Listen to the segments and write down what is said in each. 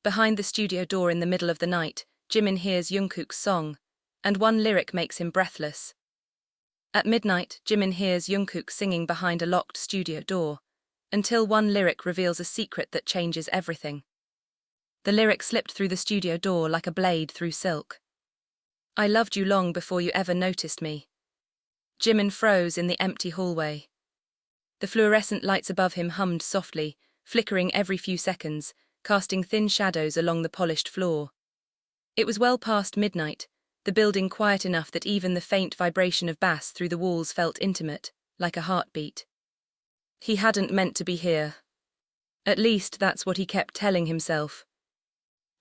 Behind the studio door in the middle of the night, Jimin hears Jungkook's song, and one lyric makes him breathless. At midnight, Jimin hears Jungkook singing behind a locked studio door, until one lyric reveals a secret that changes everything. The lyric slipped through the studio door like a blade through silk. I loved you long before you ever noticed me. Jimin froze in the empty hallway. The fluorescent lights above him hummed softly, flickering every few seconds, casting thin shadows along the polished floor. It was well past midnight, the building quiet enough that even the faint vibration of bass through the walls felt intimate, like a heartbeat. He hadn't meant to be here. At least that's what he kept telling himself.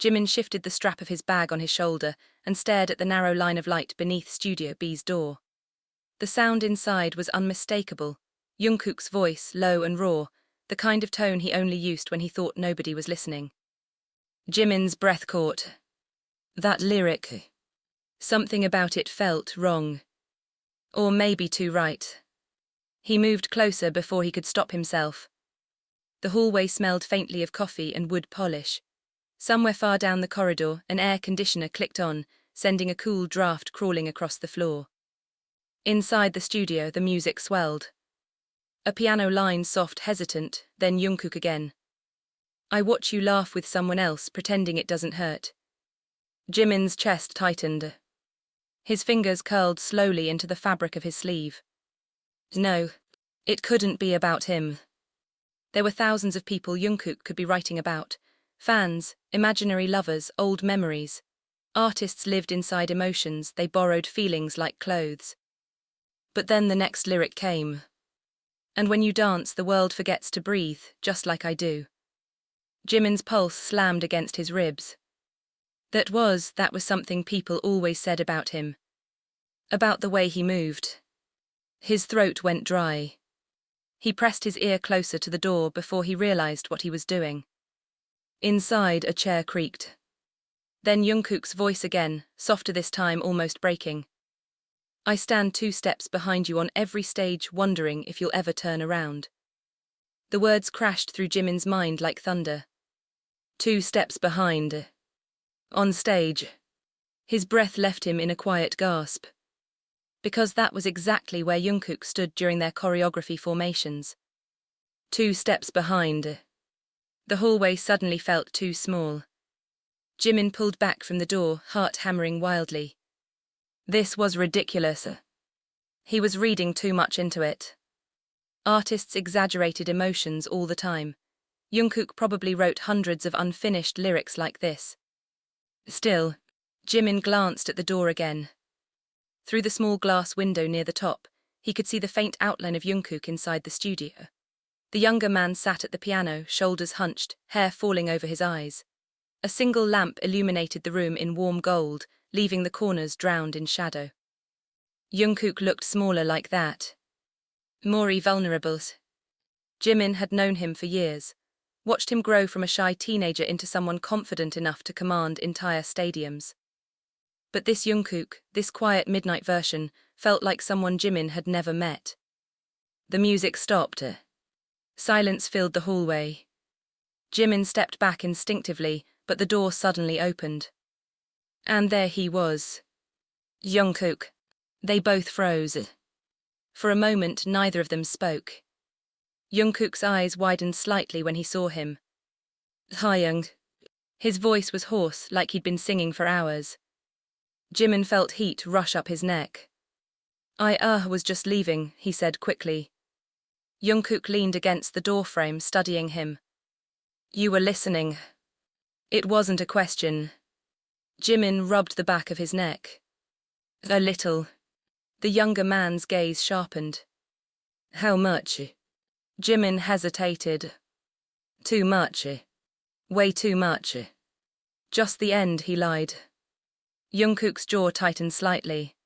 Jimin shifted the strap of his bag on his shoulder and stared at the narrow line of light beneath Studio B's door. The sound inside was unmistakable, Jungkook's voice, low and raw, the kind of tone he only used when he thought nobody was listening. Jimin's breath caught. That lyric. Something about it felt wrong. Or maybe too right. He moved closer before he could stop himself. The hallway smelled faintly of coffee and wood polish. Somewhere far down the corridor, an air conditioner clicked on, sending a cool draft crawling across the floor. Inside the studio, the music swelled. A piano line soft, hesitant, then Jungkook again. I watch you laugh with someone else, pretending it doesn't hurt. Jimin's chest tightened. His fingers curled slowly into the fabric of his sleeve. No, it couldn't be about him. There were thousands of people Jungkook could be writing about. Fans, imaginary lovers, old memories. Artists lived inside emotions, they borrowed feelings like clothes. But then the next lyric came. And when you dance, the world forgets to breathe, just like I do. Jimin's pulse slammed against his ribs. That was something people always said about him. About the way he moved. His throat went dry. He pressed his ear closer to the door before he realized what he was doing. Inside, a chair creaked. Then Jungkook's voice again, softer this time, almost breaking. I stand 2 steps behind you on every stage, wondering if you'll ever turn around. The words crashed through Jimin's mind like thunder. 2 steps behind. On stage. His breath left him in a quiet gasp. Because that was exactly where Jungkook stood during their choreography formations. 2 steps behind. The hallway suddenly felt too small. Jimin pulled back from the door, heart hammering wildly. This was ridiculous. He was reading too much into it. Artists exaggerated emotions all the time. Jungkook probably wrote hundreds of unfinished lyrics like this. Still, Jimin glanced at the door again. Through the small glass window near the top, he could see the faint outline of Jungkook inside the studio. The younger man sat at the piano, shoulders hunched, hair falling over his eyes. A single lamp illuminated the room in warm gold, leaving the corners drowned in shadow. Jungkook looked smaller like that. More vulnerable. Jimin had known him for years, watched him grow from a shy teenager into someone confident enough to command entire stadiums. But this Jungkook, this quiet midnight version, felt like someone Jimin had never met. The music stopped. Silence filled the hallway. Jimin stepped back instinctively, but the door suddenly opened. And there he was. Jungkook. They both froze. For a moment, neither of them spoke. Jungkook's eyes widened slightly when he saw him. Hi, Jung. His voice was hoarse, like he'd been singing for hours. Jimin felt heat rush up his neck. I was just leaving, he said quickly. Jungkook leaned against the doorframe, studying him. You were listening. It wasn't a question. Jimin rubbed the back of his neck. A little. The younger man's gaze sharpened. How much? Jimin hesitated. Too much. Way too much. Just the end, he lied. Jungkook's jaw tightened slightly.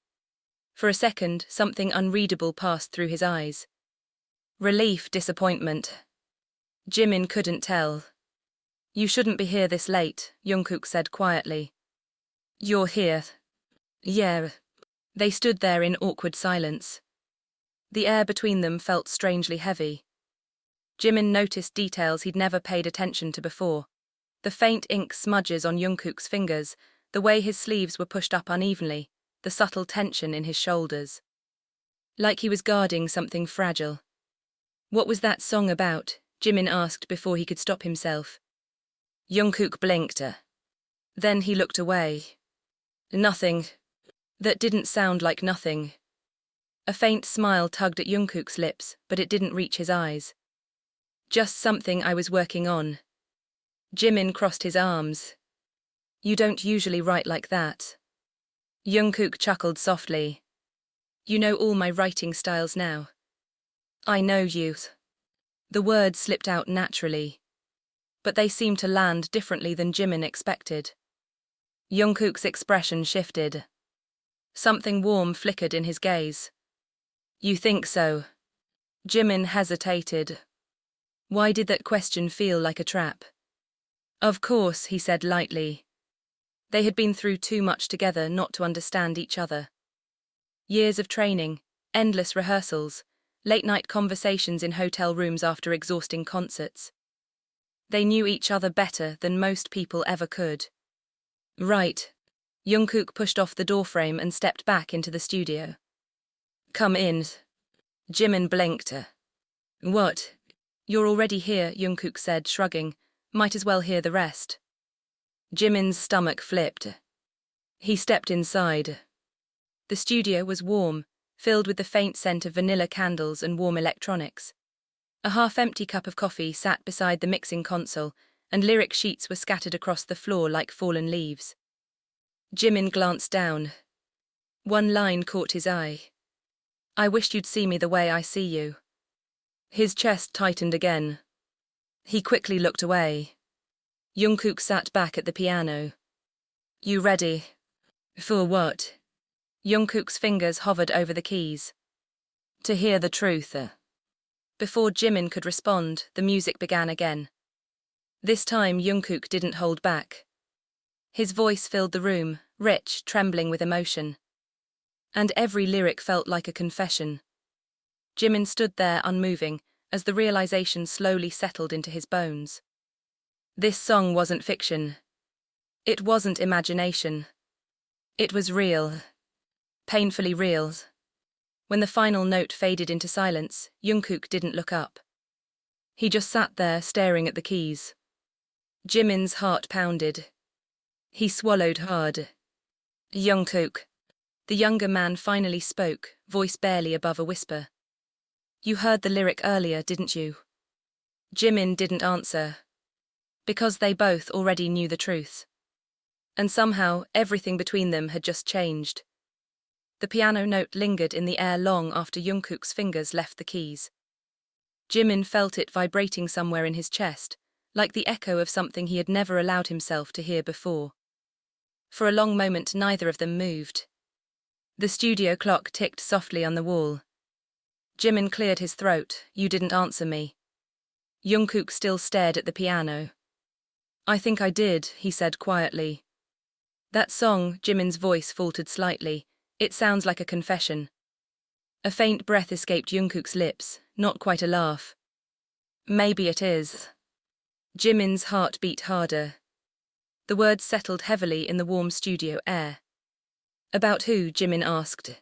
For a second, something unreadable passed through his eyes. Relief, disappointment. Jimin couldn't tell. You shouldn't be here this late, Jungkook said quietly. You're here. Yeah. They stood there in awkward silence. The air between them felt strangely heavy. Jimin noticed details he'd never paid attention to before. The faint ink smudges on Jungkook's fingers, the way his sleeves were pushed up unevenly, the subtle tension in his shoulders. Like he was guarding something fragile. What was that song about? Jimin asked before he could stop himself. Jungkook blinked. Then he looked away. Nothing. That didn't sound like nothing. A faint smile tugged at Jungkook's lips, but it didn't reach his eyes. Just something I was working on. Jimin crossed his arms. You don't usually write like that. Jungkook chuckled softly. You know all my writing styles now. I know you. The words slipped out naturally. But they seemed to land differently than Jimin expected. Jungkook's expression shifted. Something warm flickered in his gaze. You think so? Jimin hesitated. Why did that question feel like a trap? Of course, he said lightly. They had been through too much together not to understand each other. Years of training, endless rehearsals, late-night conversations in hotel rooms after exhausting concerts. They knew each other better than most people ever could. Right. Jungkook pushed off the doorframe and stepped back into the studio. Come in. Jimin blinked. What? You're already here, Jungkook said, shrugging. Might as well hear the rest. Jimin's stomach flipped. He stepped inside. The studio was warm, filled with the faint scent of vanilla candles and warm electronics. A half-empty cup of coffee sat beside the mixing console, and lyric sheets were scattered across the floor like fallen leaves. Jimin glanced down. One line caught his eye. I wished you'd see me the way I see you. His chest tightened again. He quickly looked away. Jungkook sat back at the piano. You ready? For what? Jungkook's fingers hovered over the keys. To hear the truth. Before Jimin could respond, the music began again. This time Jungkook didn't hold back. His voice filled the room, rich, trembling with emotion. And every lyric felt like a confession. Jimin stood there unmoving, as the realization slowly settled into his bones. This song wasn't fiction. It wasn't imagination. It was real. Painfully real. When the final note faded into silence, Jungkook didn't look up. He just sat there staring at the keys. Jimin's heart pounded. He swallowed hard. Jungkook. The younger man finally spoke, voice barely above a whisper. You heard the lyric earlier, didn't you? Jimin didn't answer. Because they both already knew the truth. And somehow, everything between them had just changed. The piano note lingered in the air long after Jungkook's fingers left the keys. Jimin felt it vibrating somewhere in his chest, like the echo of something he had never allowed himself to hear before. For a long moment, neither of them moved. The studio clock ticked softly on the wall. Jimin cleared his throat. You didn't answer me. Jungkook still stared at the piano. I think I did, he said quietly. That song, Jimin's voice faltered slightly. It sounds like a confession. A faint breath escaped Jungkook's lips, not quite a laugh. Maybe it is. Jimin's heart beat harder. The words settled heavily in the warm studio air. About who? Jimin asked.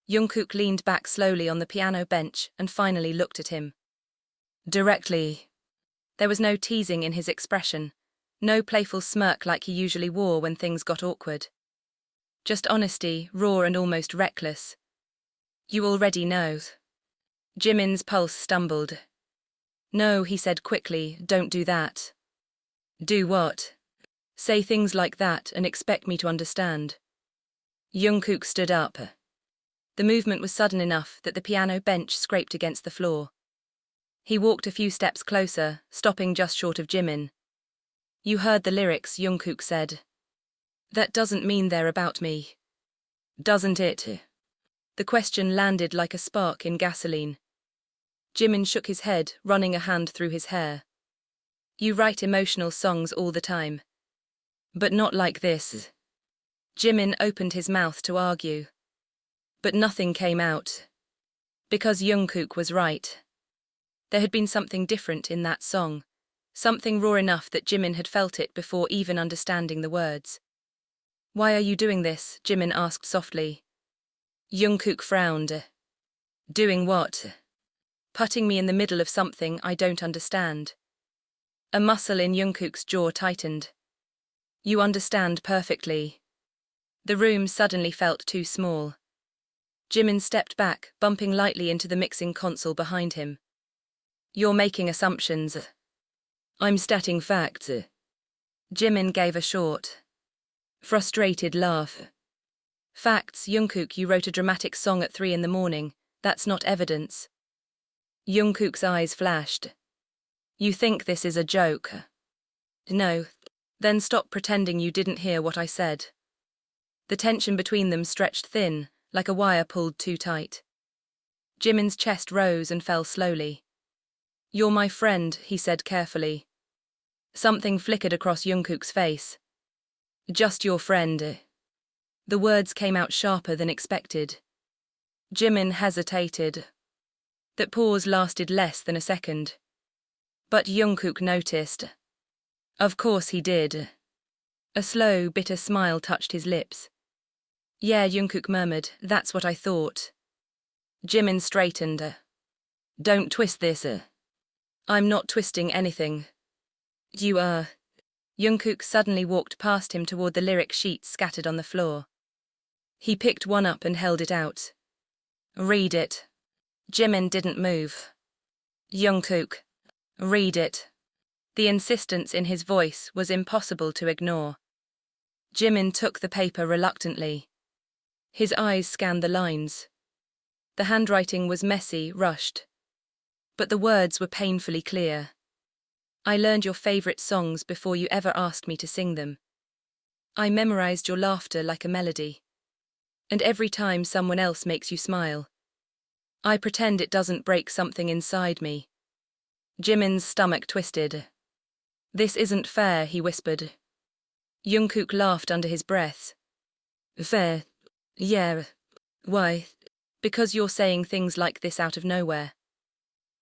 Jungkook leaned back slowly on the piano bench and finally looked at him. Directly. There was no teasing in his expression, no playful smirk like he usually wore when things got awkward. Just honesty, raw and almost reckless. You already know. Jimin's pulse stumbled. No, he said quickly, don't do that. Do what? Say things like that and expect me to understand. Jungkook stood up. The movement was sudden enough that the piano bench scraped against the floor. He walked a few steps closer, stopping just short of Jimin. You heard the lyrics, Jungkook said. That doesn't mean they're about me. Doesn't it? The question landed like a spark in gasoline. Jimin shook his head, running a hand through his hair. You write emotional songs all the time. But not like this. Jimin opened his mouth to argue. But nothing came out. Because Jungkook was right. There had been something different in that song, Something raw enough that Jimin had felt it before even understanding the words. "Why are you doing this?" Jimin asked softly. Jungkook frowned. "Doing what?" "Putting me in the middle of something I don't understand." A muscle in Jungkook's jaw tightened. "You understand perfectly." The room suddenly felt too small. Jimin stepped back, bumping lightly into the mixing console behind him. "You're making assumptions." "I'm stating facts." Jimin gave a short, frustrated laugh. "Facts, Jungkook, you wrote a dramatic song at 3 in the morning. That's not evidence." Jungkook's eyes flashed. "You think this is a joke?" "No." "Then stop pretending you didn't hear what I said." The tension between them stretched thin, like a wire pulled too tight. Jimin's chest rose and fell slowly. "You're my friend," he said carefully. Something flickered across Jungkook's face. "Just your friend." The words came out sharper than expected. Jimin hesitated. That pause lasted less than a second. But Jungkook noticed. Of course he did. A slow, bitter smile touched his lips. "Yeah," Jungkook murmured, "that's what I thought." Jimin straightened. "Don't twist this." "I'm not twisting anything." "You are." Jungkook suddenly walked past him toward the lyric sheets scattered on the floor. He picked one up and held it out. "Read it." Jimin didn't move. "Jungkook, read it." The insistence in his voice was impossible to ignore. Jimin took the paper reluctantly. His eyes scanned the lines. The handwriting was messy, rushed. But the words were painfully clear. "I learned your favorite songs before you ever asked me to sing them. I memorized your laughter like a melody. And every time someone else makes you smile, I pretend it doesn't break something inside me." Jimin's stomach twisted. "This isn't fair," he whispered. Jungkook laughed under his breath. "Fair? Yeah. Why?" "Because you're saying things like this out of nowhere."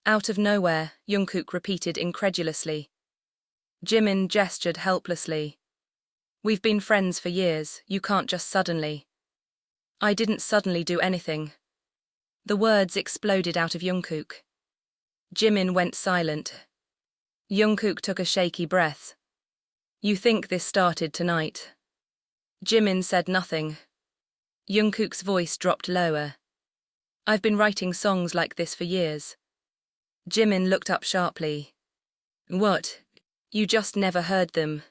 "Out of nowhere," Jungkook repeated incredulously. Jimin gestured helplessly. "We've been friends for years, you can't just suddenly." "I didn't suddenly do anything." The words exploded out of Jungkook. Jimin went silent. Jungkook took a shaky breath. "You think this started tonight?" Jimin said nothing. Jungkook's voice dropped lower. "I've been writing songs like this for years." Jimin looked up sharply. "What? You just never heard them?"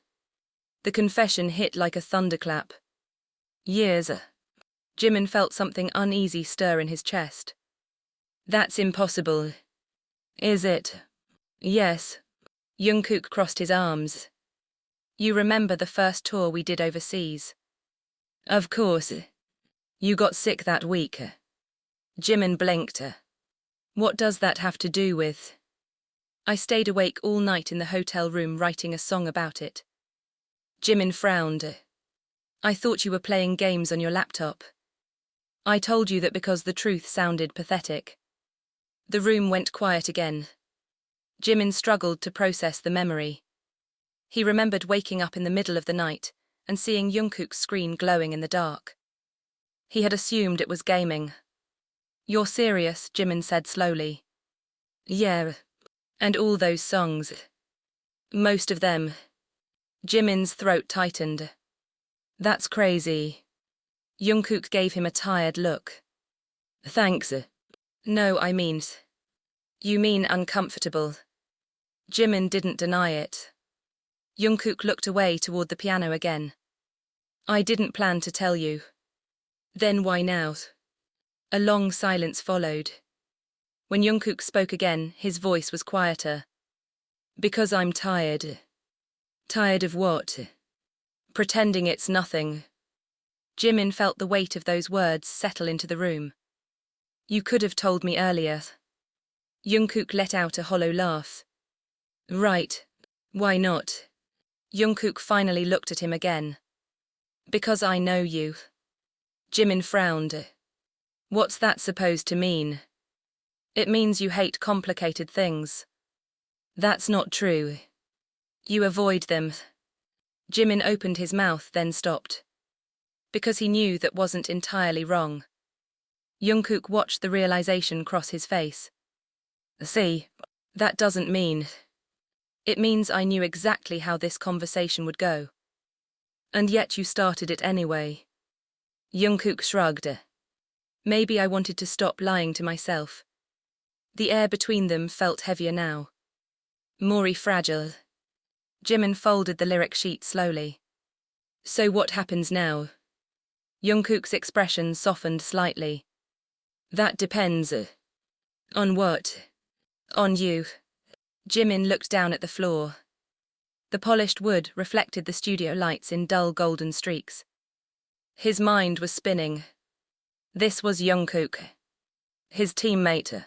The confession hit like a thunderclap. "Years." Jimin felt something uneasy stir in his chest. "That's impossible." "Is it?" "Yes." Jungkook crossed his arms. "You remember the first tour we did overseas?" "Of course. You got sick that week." Jimin blinked. "What does that have to do with?" "I stayed awake all night in the hotel room writing a song about it." Jimin frowned. "I thought you were playing games on your laptop." "I told you that because the truth sounded pathetic." The room went quiet again. Jimin struggled to process the memory. He remembered waking up in the middle of the night and seeing Jungkook's screen glowing in the dark. He had assumed it was gaming. "You're serious?" Jimin said slowly. "Yeah. And all those songs?" "Most of them." Jimin's throat tightened. "That's crazy." Jungkook gave him a tired look. "Thanks." "No, I mean." "You mean uncomfortable." Jimin didn't deny it. Jungkook looked away toward the piano again. "I didn't plan to tell you." "Then why now?" A long silence followed. When Jungkook spoke again, his voice was quieter. "Because I'm tired." "Tired of what?" "Pretending it's nothing." Jimin felt the weight of those words settle into the room. "You could have told me earlier." Jungkook let out a hollow laugh. "Right. Why not?" Jungkook finally looked at him again. "Because I know you." Jimin frowned. "What's that supposed to mean?" "It means you hate complicated things." "That's not true." You avoid them. Jimin opened his mouth, then stopped. Because he knew that wasn't entirely wrong. Jungkook watched the realization cross his face. See, that doesn't mean. It means I knew exactly how this conversation would go. And yet you started it anyway. Jungkook shrugged. Maybe I wanted to stop lying to myself. The air between them felt heavier now. More fragile. Jimin folded the lyric sheet slowly. So what happens now? Jungkook's expression softened slightly. That depends. On what? On you. Jimin looked down at the floor. The polished wood reflected the studio lights in dull golden streaks. His mind was spinning. This was Jungkook. His teammate.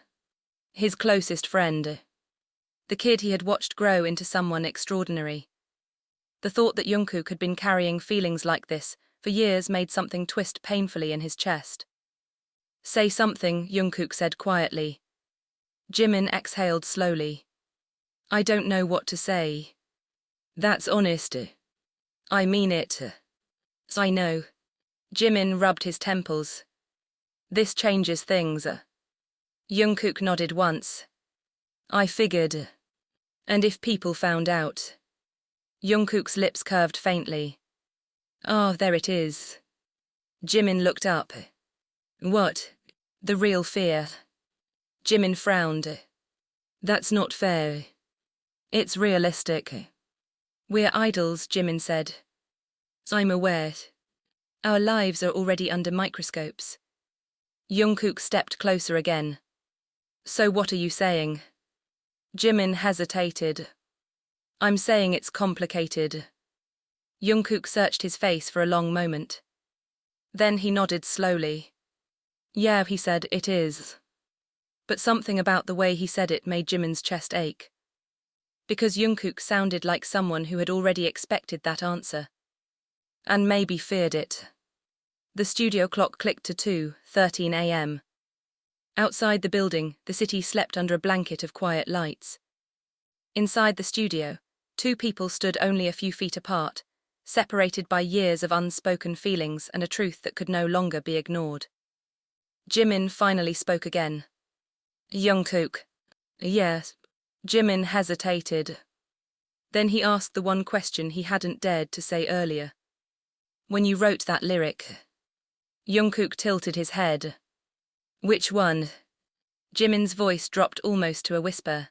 His closest friend. The kid he had watched grow into someone extraordinary. The thought that Jungkook had been carrying feelings like this for years made something twist painfully in his chest. Say something, Jungkook said quietly. Jimin exhaled slowly. I don't know what to say. That's honest. I mean it. I know. Jimin rubbed his temples. This changes things. Jungkook nodded once. I figured. And if people found out? Jungkook's lips curved faintly. Ah, there it is. Jimin looked up. What? The real fear. Jimin frowned. That's not fair. It's realistic. We're idols, Jimin said. I'm aware. Our lives are already under microscopes. Jungkook stepped closer again. So what are you saying? Jimin hesitated. I'm saying it's complicated. Jungkook searched his face for a long moment. Then he nodded slowly. Yeah, he said, it is. But something about the way he said it made Jimin's chest ache. Because Jungkook sounded like someone who had already expected that answer. And maybe feared it. The studio clock clicked to 2:13 a.m. Outside the building, the city slept under a blanket of quiet lights. Inside the studio, two people stood only a few feet apart, separated by years of unspoken feelings and a truth that could no longer be ignored. Jimin finally spoke again. Jungkook. Yes. Jimin hesitated. Then he asked the one question he hadn't dared to say earlier. When you wrote that lyric. Jungkook tilted his head. Which one? Jimin's voice dropped almost to a whisper.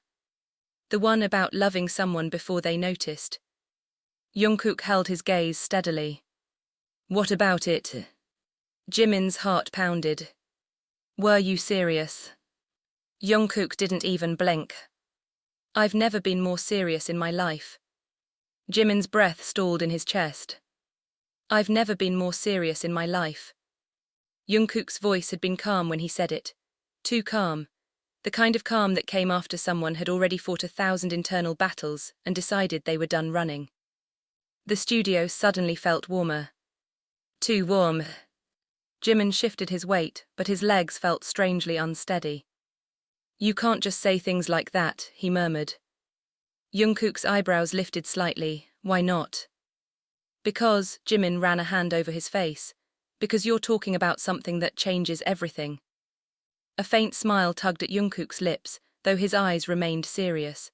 The one about loving someone before they noticed. Jungkook held his gaze steadily. What about it? Jimin's heart pounded. Were you serious? Jungkook didn't even blink. I've never been more serious in my life. Jimin's breath stalled in his chest. I've never been more serious in my life. Jungkook's voice had been calm when he said it. Too calm. The kind of calm that came after someone had already fought 1,000 internal battles and decided they were done running. The studio suddenly felt warmer. Too warm. Jimin shifted his weight, but his legs felt strangely unsteady. You can't just say things like that, he murmured. Jungkook's eyebrows lifted slightly. Why not? Because, Jimin ran a hand over his face. Because you're talking about something that changes everything. A faint smile tugged at Jungkook's lips, though his eyes remained serious.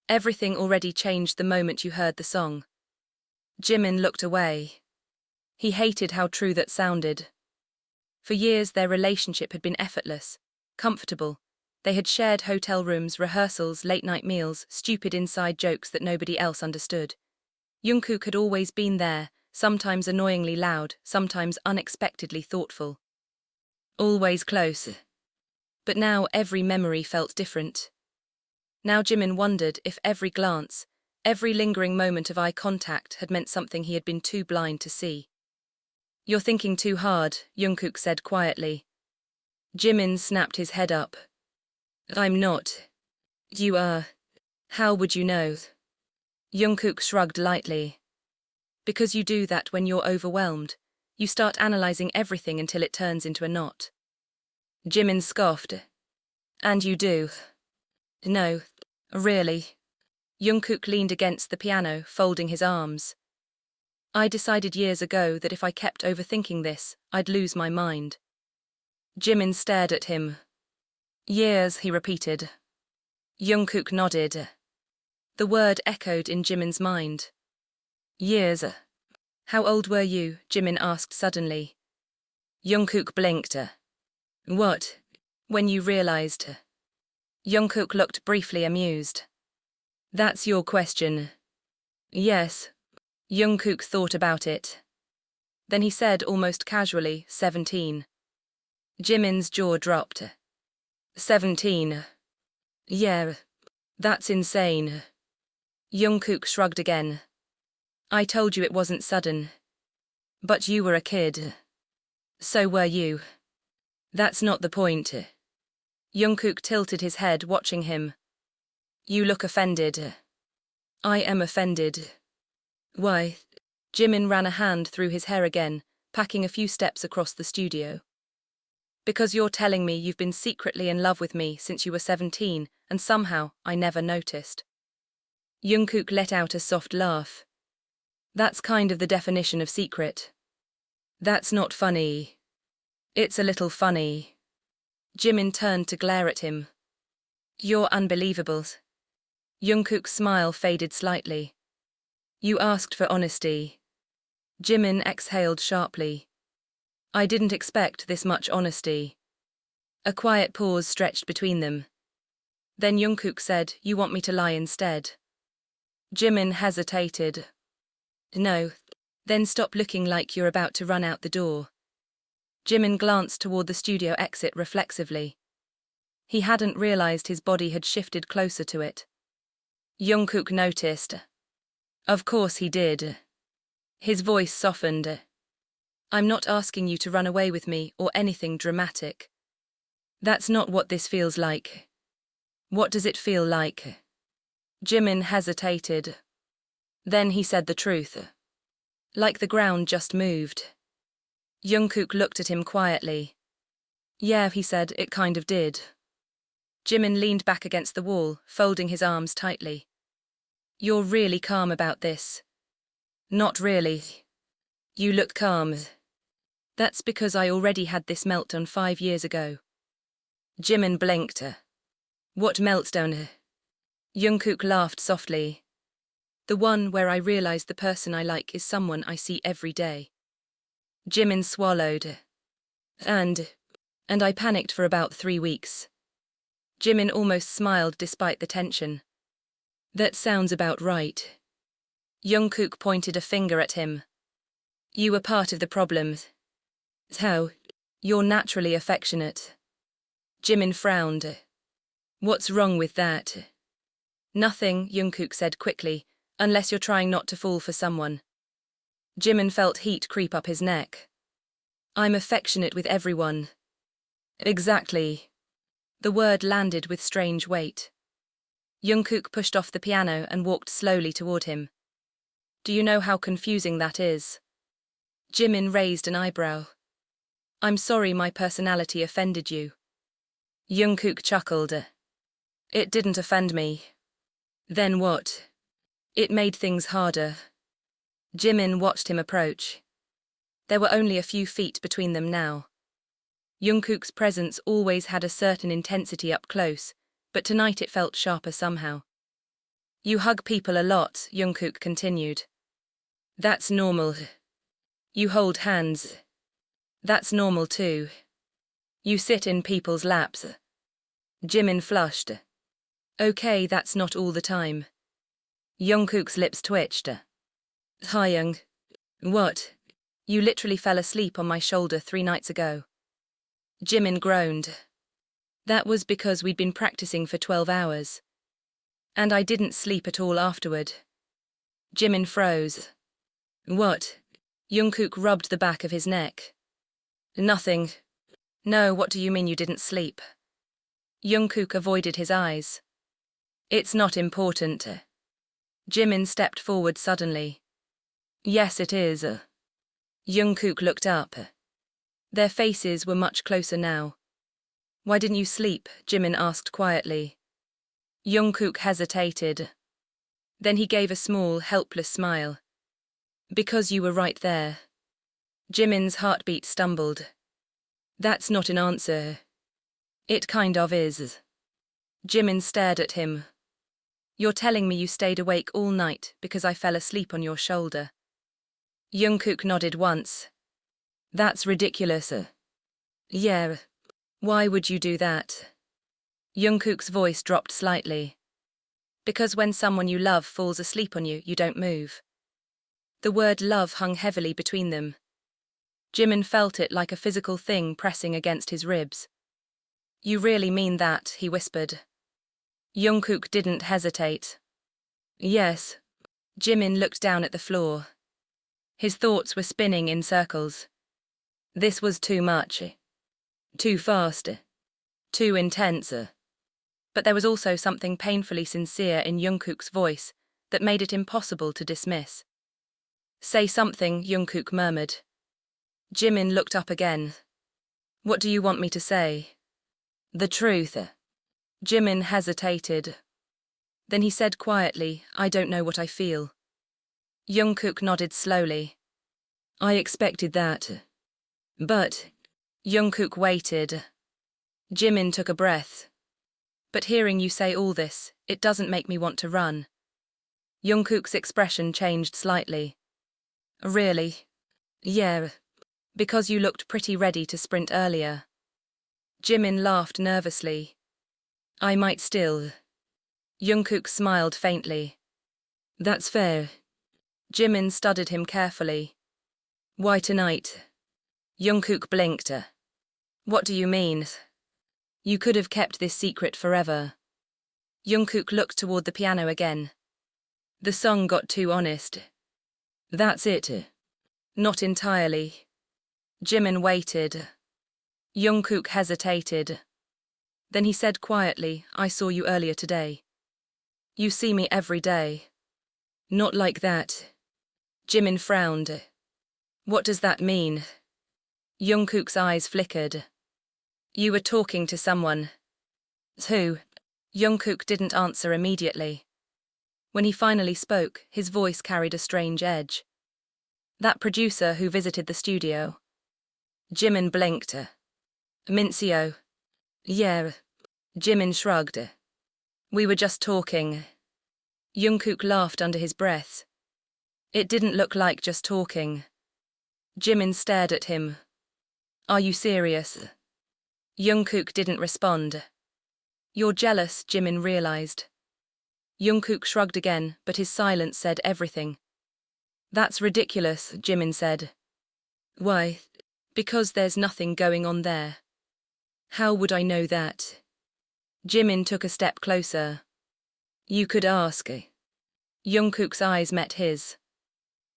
Everything already changed the moment you heard the song. Jimin looked away. He hated how true that sounded. For years their relationship had been effortless, comfortable. They had shared hotel rooms, rehearsals, late-night meals, stupid inside jokes that nobody else understood. Jungkook had always been there, sometimes annoyingly loud, sometimes unexpectedly thoughtful. Always close. But now every memory felt different. Now Jimin wondered if every glance, every lingering moment of eye contact had meant something he had been too blind to see. You're thinking too hard, Jungkook said quietly. Jimin snapped his head up. I'm not. You are. How would you know? Jungkook shrugged lightly. Because you do that when you're overwhelmed. You start analyzing everything until it turns into a knot. Jimin scoffed. And you do. No, really. Jungkook leaned against the piano, folding his arms. I decided years ago that if I kept overthinking this, I'd lose my mind. Jimin stared at him. Years, he repeated. Jungkook nodded. The word echoed in Jimin's mind. Years. How old were you? Jimin asked suddenly. Jungkook blinked. What? When you realized? Jungkook looked briefly amused. That's your question. Yes. Jungkook thought about it. Then he said almost casually, 17. Jimin's jaw dropped. 17. Yeah. That's insane. Jungkook shrugged again. I told you it wasn't sudden. But you were a kid. So were you. That's not the point. Jungkook tilted his head, watching him. You look offended. I am offended. Why? Jimin ran a hand through his hair again, packing a few steps across the studio. Because you're telling me you've been secretly in love with me since you were 17, and somehow I never noticed. Jungkook let out a soft laugh. That's kind of the definition of secret. That's not funny. It's a little funny. Jimin turned to glare at him. You're unbelievable. Jungkook's smile faded slightly. You asked for honesty. Jimin exhaled sharply. I didn't expect this much honesty. A quiet pause stretched between them. Then Jungkook said, You want me to lie instead? Jimin hesitated. No. Then stop looking like you're about to run out the door. Jimin glanced toward the studio exit reflexively. He hadn't realized his body had shifted closer to it. Jungkook noticed. Of course he did. His voice softened. I'm not asking you to run away with me or anything dramatic. That's not what this feels like. What does it feel like? Jimin hesitated. Then he said the truth. Like the ground just moved. Jungkook looked at him quietly. Yeah, he said, it kind of did. Jimin leaned back against the wall, folding his arms tightly. You're really calm about this. Not really. You look calm. That's because I already had this meltdown 5 years ago. Jimin blinked. What meltdown? Jungkook laughed softly. The one where I realize the person I like is someone I see every day. Jimin swallowed. And I panicked for about 3 weeks. Jimin almost smiled despite the tension. That sounds about right. Jungkook pointed a finger at him. You were part of the problem. How? You're naturally affectionate. Jimin frowned. What's wrong with that? Nothing, Jungkook said quickly, unless you're trying not to fall for someone. Jimin felt heat creep up his neck. I'm affectionate with everyone. Exactly. The word landed with strange weight. Jungkook pushed off the piano and walked slowly toward him. Do you know how confusing that is? Jimin raised an eyebrow. I'm sorry my personality offended you. Jungkook chuckled. It didn't offend me. Then what? It made things harder. Jimin watched him approach. There were only a few feet between them now. Jungkook's presence always had a certain intensity up close, but tonight it felt sharper somehow. You hug people a lot, Jungkook continued. That's normal. You hold hands. That's normal too. You sit in people's laps. Jimin flushed. Okay, that's not all the time. Jungkook's lips twitched. Hyung. What? You literally fell asleep on my shoulder 3 nights ago. Jimin groaned. That was because we'd been practicing for 12 hours. And I didn't sleep at all afterward. Jimin froze. What? Jungkook rubbed the back of his neck. Nothing. No, what do you mean you didn't sleep? Jungkook avoided his eyes. It's not important. Jimin stepped forward suddenly. Yes, it is. Jungkook looked up. Their faces were much closer now. Why didn't you sleep? Jimin asked quietly. Jungkook hesitated. Then he gave a small, helpless smile. Because you were right there. Jimin's heartbeat stumbled. That's not an answer. It kind of is. Jimin stared at him. You're telling me you stayed awake all night because I fell asleep on your shoulder. Jungkook nodded once. That's ridiculous. Yeah. Why would you do that? Jungkook's voice dropped slightly. Because when someone you love falls asleep on you, you don't move. The word love hung heavily between them. Jimin felt it like a physical thing pressing against his ribs. You really mean that, he whispered. Jungkook didn't hesitate. Yes. Jimin looked down at the floor. His thoughts were spinning in circles. This was too much. Too fast. Too intense. But there was also something painfully sincere in Jungkook's voice that made it impossible to dismiss. Say something, Jungkook murmured. Jimin looked up again. What do you want me to say? The truth. Jimin hesitated. Then he said quietly, I don't know what I feel. Jungkook nodded slowly. I expected that. But... Jungkook waited. Jimin took a breath. But hearing you say all this, it doesn't make me want to run. Jungkook's expression changed slightly. Really? Yeah. Because you looked pretty ready to sprint earlier. Jimin laughed nervously. I might still. Jungkook smiled faintly. That's fair. Jimin studied him carefully. Why tonight? Jungkook blinked. What do you mean? You could have kept this secret forever. Jungkook looked toward the piano again. The song got too honest. That's it. Not entirely. Jimin waited. Jungkook hesitated. Then he said quietly, I saw you earlier today. You see me every day. Not like that. Jimin frowned. What does that mean? Jungkook's eyes flickered. You were talking to someone. Who? Jungkook didn't answer immediately. When he finally spoke, his voice carried a strange edge. That producer who visited the studio. Jimin blinked. Mincio. Yeah. Jimin shrugged. We were just talking. Jungkook laughed under his breath. It didn't look like just talking. Jimin stared at him. Are you serious? Jungkook didn't respond. You're jealous, Jimin realized. Jungkook shrugged again, but his silence said everything. That's ridiculous, Jimin said. Why? Because there's nothing going on there. How would I know that? Jimin took a step closer. You could ask. Jungkook's eyes met his.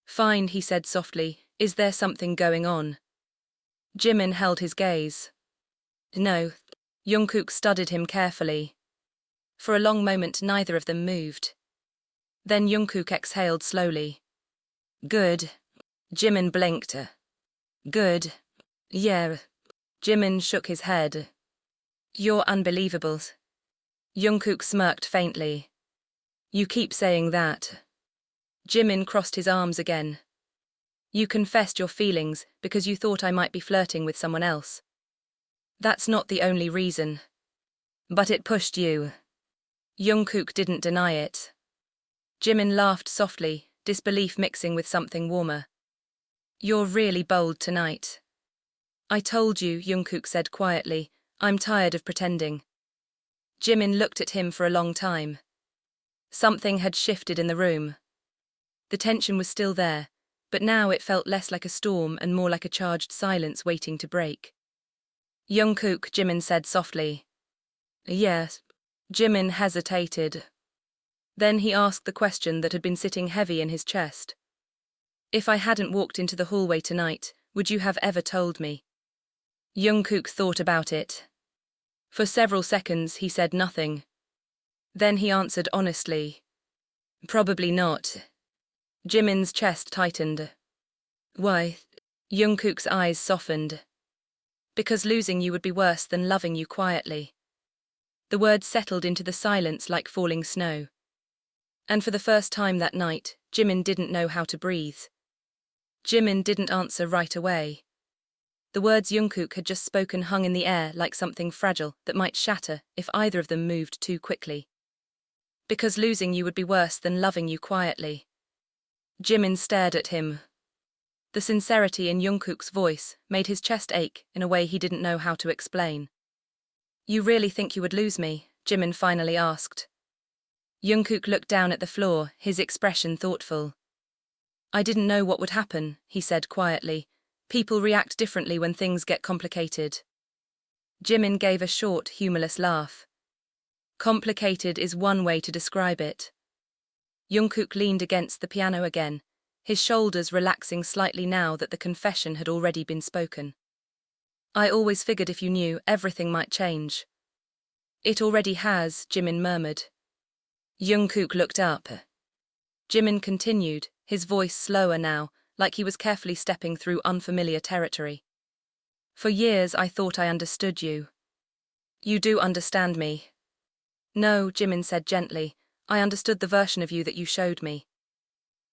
Fine, he said softly. Is there something going on? Jimin held his gaze. No. Jungkook studied him carefully. For a long moment neither of them moved. Then Jungkook exhaled slowly. Good. Jimin blinked. Good. Yeah. Jimin shook his head. You're unbelievable. Jungkook smirked faintly. You keep saying that. Jimin crossed his arms again. You confessed your feelings because you thought I might be flirting with someone else. That's not the only reason. But it pushed you. Jungkook didn't deny it. Jimin laughed softly, disbelief mixing with something warmer. You're really bold tonight. I told you, Jungkook said quietly, I'm tired of pretending. Jimin looked at him for a long time. Something had shifted in the room. The tension was still there, but now it felt less like a storm and more like a charged silence waiting to break. Jungkook, Jimin said softly. Yes. Jimin hesitated. Then he asked the question that had been sitting heavy in his chest. If I hadn't walked into the hallway tonight, would you have ever told me? Jungkook thought about it. For several seconds he said nothing. Then he answered honestly. Probably not. Jimin's chest tightened. Why? Jungkook's eyes softened. Because losing you would be worse than loving you quietly. The words settled into the silence like falling snow. And for the first time that night, Jimin didn't know how to breathe. Jimin didn't answer right away. The words Jungkook had just spoken hung in the air like something fragile that might shatter if either of them moved too quickly. Because losing you would be worse than loving you quietly. Jimin stared at him. The sincerity in Jungkook's voice made his chest ache in a way he didn't know how to explain. You really think you would lose me? Jimin finally asked. Jungkook looked down at the floor, his expression thoughtful. I didn't know what would happen, he said quietly. People react differently when things get complicated. Jimin gave a short, humorless laugh. Complicated is one way to describe it. Jungkook leaned against the piano again, his shoulders relaxing slightly now that the confession had already been spoken. I always figured if you knew, everything might change. It already has, Jimin murmured. Jungkook looked up. Jimin continued, his voice slower now, like he was carefully stepping through unfamiliar territory. For years I thought I understood you. You do understand me. No, Jimin said gently, I understood the version of you that you showed me.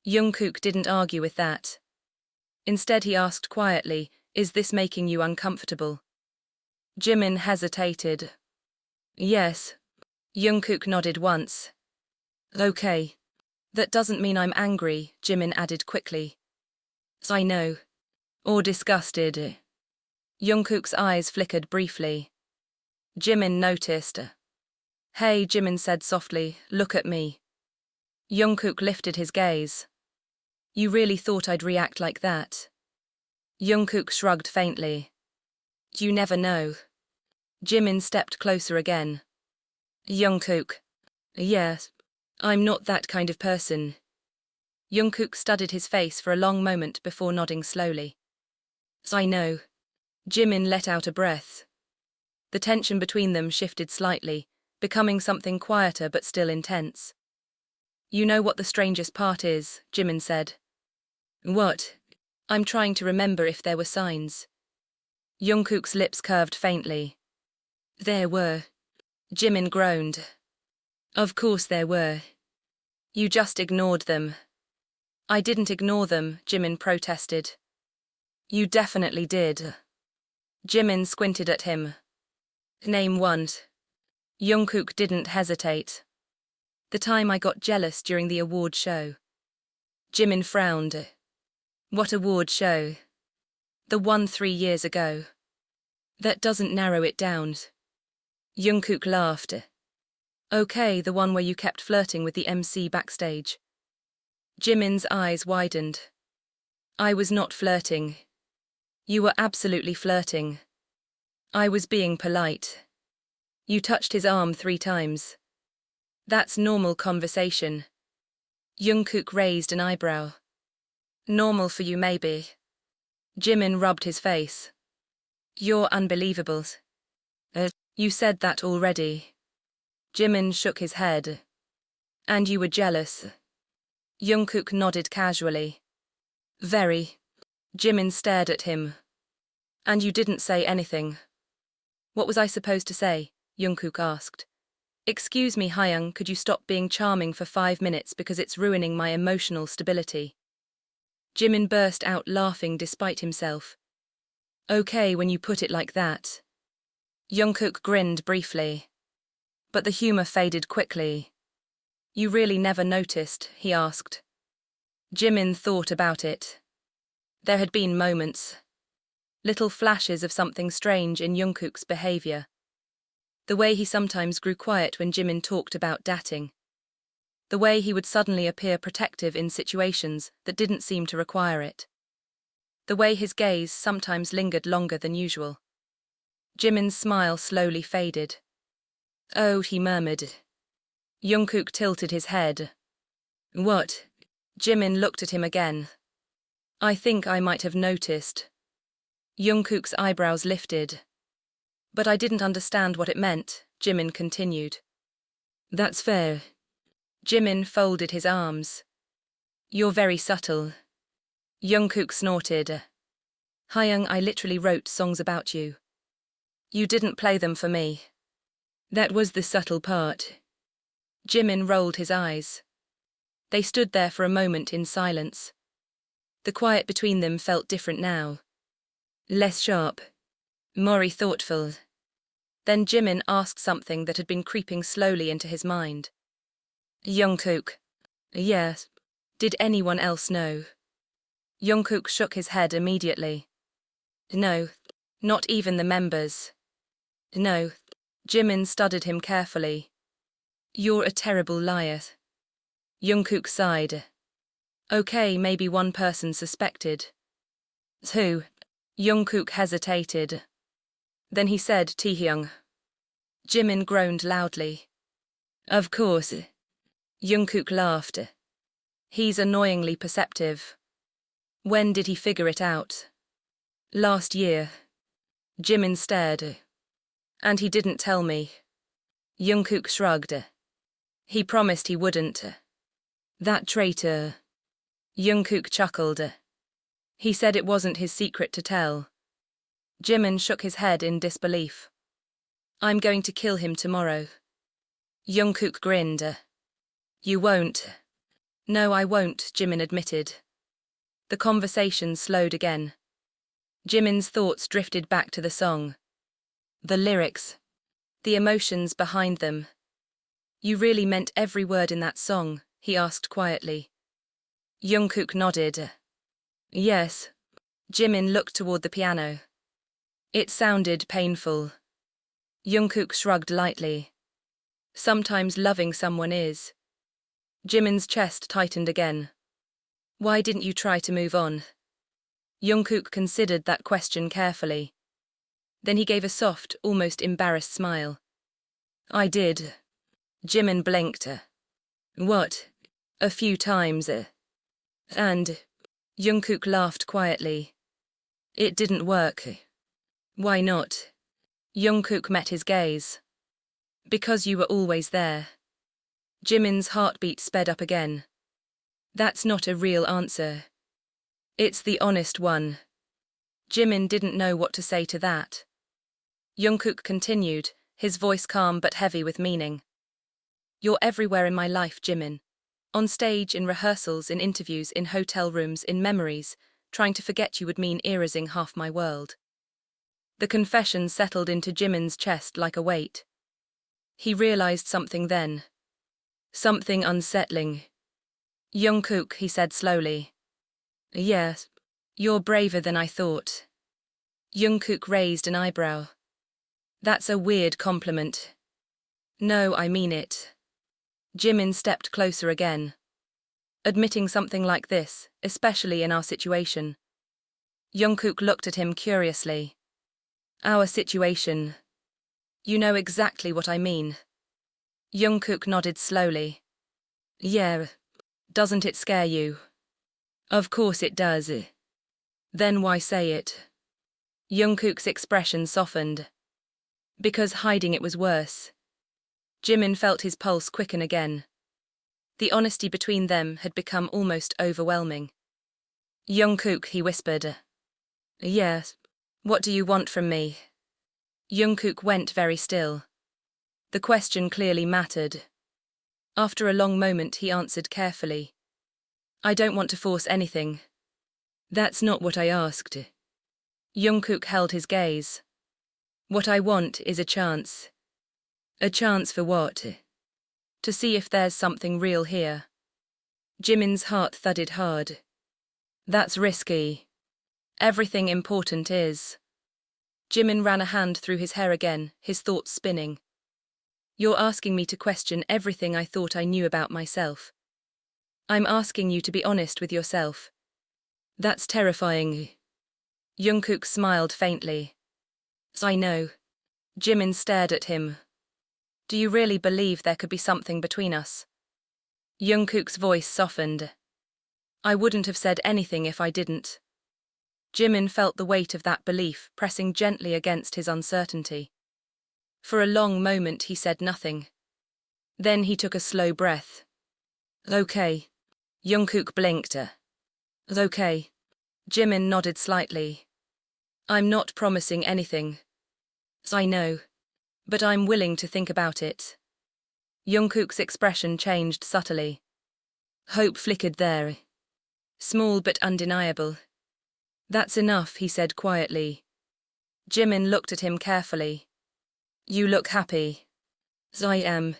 Jungkook didn't argue with that. Instead he asked quietly, is this making you uncomfortable? Jimin hesitated. Yes. Jungkook nodded once. Okay. That doesn't mean I'm angry, Jimin added quickly. I know. Or disgusted. Jungkook's eyes flickered briefly. Jimin noticed. Hey, Jimin said softly, look at me. Jungkook lifted his gaze. You really thought I'd react like that? Jungkook shrugged faintly. You never know. Jimin stepped closer again. Jungkook. Yes. I'm not that kind of person. Jungkook studied his face for a long moment before nodding slowly. I know. Jimin let out a breath. The tension between them shifted slightly, becoming something quieter but still intense. You know what the strangest part is, Jimin said. What? I'm trying to remember if there were signs. Jungkook's lips curved faintly. There were. Jimin groaned. Of course there were. You just ignored them. I didn't ignore them, Jimin protested. You definitely did. Jimin squinted at him. Name one. Jungkook didn't hesitate. The time I got jealous during the award show. Jimin frowned. What award show? The one 3 years ago. That doesn't narrow it down. Jungkook laughed. Okay, the one where you kept flirting with the MC backstage. Jimin's eyes widened. I was not flirting. You were absolutely flirting. I was being polite. You touched his arm 3 times. That's normal conversation. Jungkook raised an eyebrow. Normal for you maybe. Jimin rubbed his face. You're unbelievable. You said that already. Jimin shook his head. And you were jealous. Jungkook nodded casually. Very. Jimin stared at him. And you didn't say anything. What was I supposed to say? Jungkook asked. Excuse me, Hyung, could you stop being charming for 5 minutes because it's ruining my emotional stability? Jimin burst out laughing despite himself. Okay, when you put it like that. Jungkook grinned briefly. But the humor faded quickly. You really never noticed, he asked. Jimin thought about it. There had been moments. Little flashes of something strange in Jungkook's behavior. The way he sometimes grew quiet when Jimin talked about dating. The way he would suddenly appear protective in situations that didn't seem to require it. The way his gaze sometimes lingered longer than usual. Jimin's smile slowly faded. Oh, he murmured. Jungkook tilted his head. What? Jimin looked at him again. I think I might have noticed. Jungkook's eyebrows lifted. But I didn't understand what it meant, Jimin continued. That's fair. Jimin folded his arms. You're very subtle. Jungkook snorted. Hyung, I literally wrote songs about you. You didn't play them for me. That was the subtle part. Jimin rolled his eyes. They stood there for a moment in silence. The quiet between them felt different now. Less sharp. More thoughtful. Then Jimin asked something that had been creeping slowly into his mind. Jungkook. Yes. Did anyone else know? Jungkook shook his head immediately. No. Not even the members. No. Jimin studied him carefully. You're a terrible liar. Jungkook sighed. Okay, maybe one person suspected. Who? Jungkook hesitated. Then he said Taehyung. Jimin groaned loudly. Of course. Jungkook laughed. He's annoyingly perceptive. When did he figure it out? Last year. Jimin stared. And he didn't tell me. Jungkook shrugged. He promised he wouldn't. That traitor. Jungkook chuckled. He said it wasn't his secret to tell. Jimin shook his head in disbelief. I'm going to kill him tomorrow. Jungkook grinned. You won't. No, I won't, Jimin admitted. The conversation slowed again. Jimin's thoughts drifted back to the song. The lyrics. The emotions behind them. You really meant every word in that song, he asked quietly. Jungkook nodded. Yes. Jimin looked toward the piano. It sounded painful. Jungkook shrugged lightly. Sometimes loving someone is. Jimin's chest tightened again. Why didn't you try to move on? Jungkook considered that question carefully. Then he gave a soft, almost embarrassed smile. I did. Jimin blinked. What? A few times. And? Jungkook laughed quietly. It didn't work. Why not? Jungkook met his gaze. Because you were always there. Jimin's heartbeat sped up again. That's not a real answer. It's the honest one. Jimin didn't know what to say to that. Jungkook continued, his voice calm but heavy with meaning. You're everywhere in my life, Jimin. On stage, in rehearsals, in interviews, in hotel rooms, in memories, trying to forget you would mean erasing half my world. The confession settled into Jimin's chest like a weight. He realized something then. Something unsettling. Jungkook, he said slowly. Yes, you're braver than I thought. Jungkook raised an eyebrow. That's a weird compliment. No, I mean it. Jimin stepped closer again. Admitting something like this, especially in our situation. Jungkook looked at him curiously. Our situation. You know exactly what I mean. Jungkook nodded slowly. Yeah. Doesn't it scare you? Of course it does. Then why say it? Jungkook's expression softened. Because hiding it was worse. Jimin felt his pulse quicken again. The honesty between them had become almost overwhelming. Jungkook, he whispered. Yes. What do you want from me? Jungkook went very still. The question clearly mattered. After a long moment he answered carefully. I don't want to force anything. That's not what I asked. Jungkook held his gaze. What I want is a chance. A chance for what? To see if there's something real here. Jimin's heart thudded hard. That's risky. Everything important is. Jimin ran a hand through his hair again, his thoughts spinning. You're asking me to question everything I thought I knew about myself. I'm asking you to be honest with yourself. That's terrifying. Jungkook smiled faintly. I know. Jimin stared at him. Do you really believe there could be something between us? Jungkook's voice softened. I wouldn't have said anything if I didn't. Jimin felt the weight of that belief pressing gently against his uncertainty. For a long moment he said nothing. Then he took a slow breath. Okay. Jungkook blinked. Okay. Jimin nodded slightly. I'm not promising anything. I know. But I'm willing to think about it. Jungkook's expression changed subtly. Hope flickered there. Small but undeniable. That's enough, he said quietly. Jimin looked at him carefully. You look happy. I am.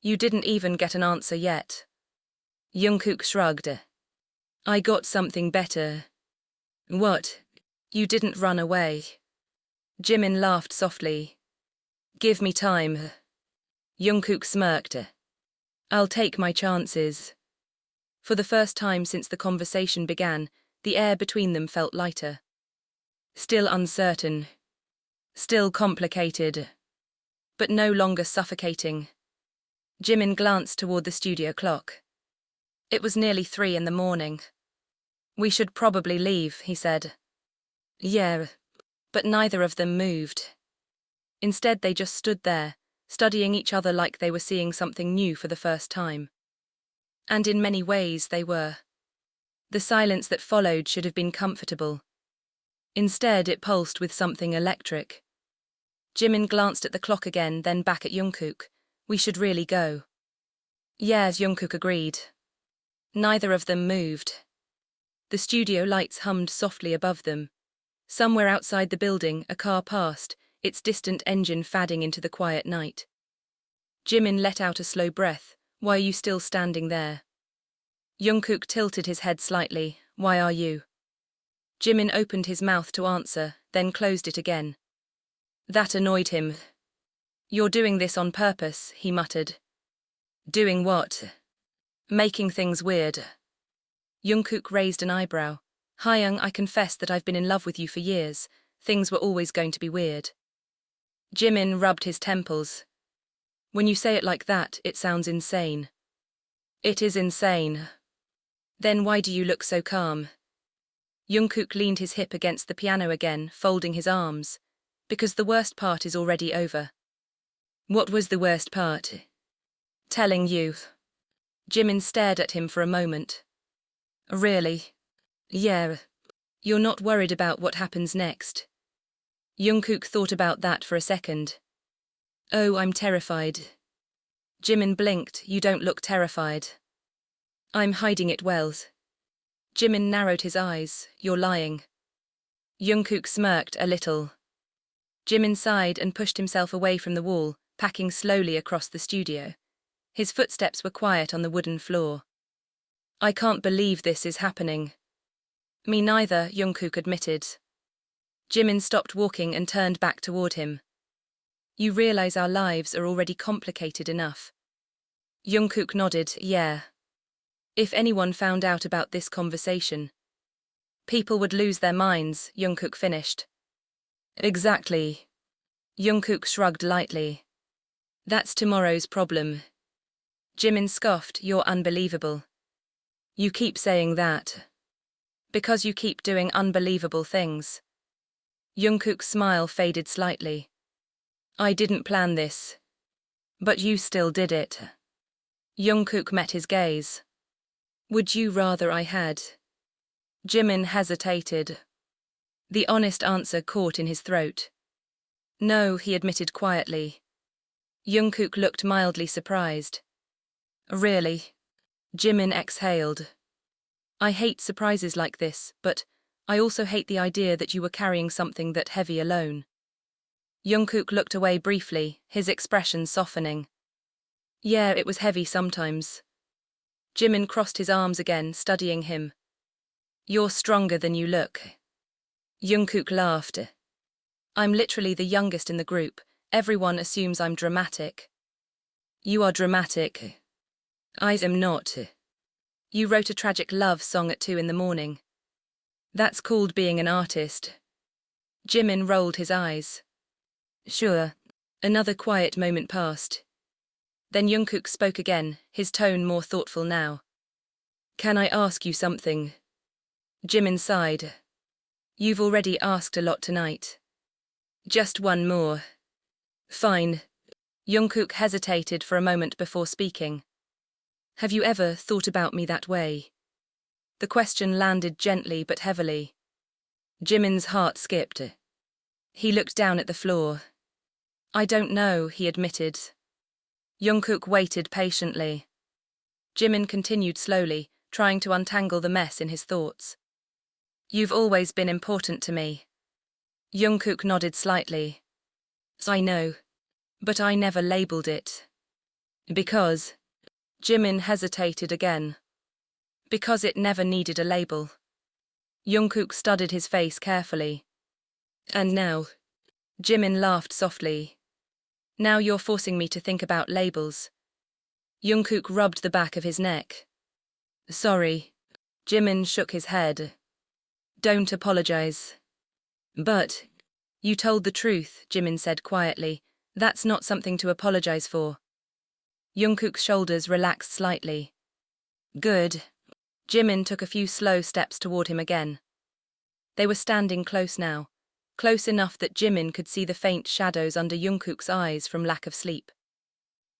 You didn't even get an answer yet. Jungkook shrugged. I got something better. What? You didn't run away. Jimin laughed softly. Give me time. Jungkook smirked. I'll take my chances. For the first time since the conversation began, the air between them felt lighter. Still uncertain. Still complicated. But no longer suffocating. Jimin glanced toward the studio clock. It was nearly 3 a.m. We should probably leave, he said. Yeah, but neither of them moved. Instead, they just stood there, studying each other like they were seeing something new for the first time. And in many ways they were. The silence that followed should have been comfortable. Instead, it pulsed with something electric. Jimin glanced at the clock again, then back at Jungkook. We should really go. Yes, Jungkook agreed. Neither of them moved. The studio lights hummed softly above them. Somewhere outside the building, a car passed, its distant engine fading into the quiet night. Jimin let out a slow breath. Why are you still standing there? Jungkook tilted his head slightly. Why are you? Jimin opened his mouth to answer, then closed it again. That annoyed him. You're doing this on purpose, he muttered. Doing what? Making things weird. Jungkook raised an eyebrow. Hyung, I confess that I've been in love with you for years. Things were always going to be weird. Jimin rubbed his temples. When you say it like that, it sounds insane. It is insane. Then why do you look so calm? Jungkook leaned his hip against the piano again, folding his arms. Because the worst part is already over. What was the worst part? Telling you. Jimin stared at him for a moment. Really? Yeah. You're not worried about what happens next. Jungkook thought about that for a second. Oh, I'm terrified. Jimin blinked. You don't look terrified. I'm hiding it well. Jimin narrowed his eyes. You're lying. Jungkook smirked a little. Jimin sighed and pushed himself away from the wall, packing slowly across the studio. His footsteps were quiet on the wooden floor. I can't believe this is happening. Me neither, Jungkook admitted. Jimin stopped walking and turned back toward him. You realize our lives are already complicated enough. Jungkook nodded, yeah. If anyone found out about this conversation, people would lose their minds, Jungkook finished. Exactly. Jungkook shrugged lightly. That's tomorrow's problem. Jimin scoffed, you're unbelievable. You keep saying that. Because you keep doing unbelievable things. Jungkook's smile faded slightly. I didn't plan this. But you still did it. Jungkook met his gaze. Would you rather I had? Jimin hesitated. The honest answer caught in his throat. No, he admitted quietly. Jungkook looked mildly surprised. Really? Jimin exhaled. I hate surprises like this, but I also hate the idea that you were carrying something that heavy alone. Jungkook looked away briefly, his expression softening. Yeah, it was heavy sometimes. Jimin crossed his arms again, studying him. You're stronger than you look. Jungkook laughed. I'm literally the youngest in the group. Everyone assumes I'm dramatic. You are dramatic. I am not. You wrote a tragic love song at 2 a.m. That's called being an artist. Jimin rolled his eyes. Sure. Another quiet moment passed. Then Jungkook spoke again, his tone more thoughtful now. Can I ask you something? Jimin sighed. You've already asked a lot tonight. Just one more. Fine. Jungkook hesitated for a moment before speaking. Have you ever thought about me that way? The question landed gently but heavily. Jimin's heart skipped. He looked down at the floor. I don't know, he admitted. Jungkook waited patiently. Jimin continued slowly, trying to untangle the mess in his thoughts. You've always been important to me. Jungkook nodded slightly. I know. But I never labeled it. Because. Jimin hesitated again. Because it never needed a label. Jungkook studied his face carefully. And now. Jimin laughed softly. Now you're forcing me to think about labels. Jungkook rubbed the back of his neck. Sorry. Jimin shook his head. Don't apologize. But. You told the truth, Jimin said quietly. That's not something to apologize for. Jungkook's shoulders relaxed slightly. Good. Jimin took a few slow steps toward him again. They were standing close now, close enough that Jimin could see the faint shadows under Jungkook's eyes from lack of sleep.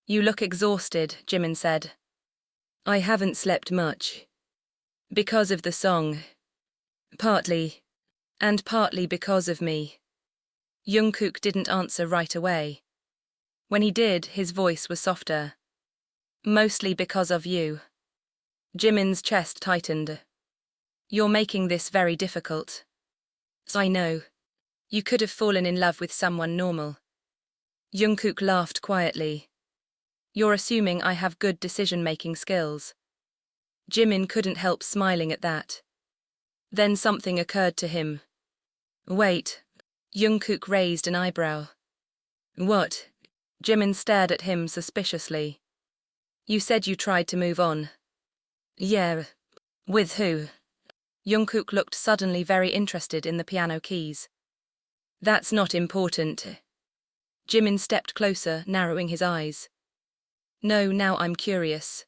You look exhausted, Jimin said. I haven't slept much. Because of the song. Partly. And partly because of me. Jungkook didn't answer right away. When he did, his voice was softer. Mostly because of you. Jimin's chest tightened. You're making this very difficult. I know. You could have fallen in love with someone normal. Jungkook laughed quietly. You're assuming I have good decision-making skills. Jimin couldn't help smiling at that. Then something occurred to him. Wait. Jungkook raised an eyebrow. What? Jimin stared at him suspiciously. You said you tried to move on. Yeah. With who? Jungkook looked suddenly very interested in the piano keys. That's not important. Jimin stepped closer, narrowing his eyes. No, now I'm curious.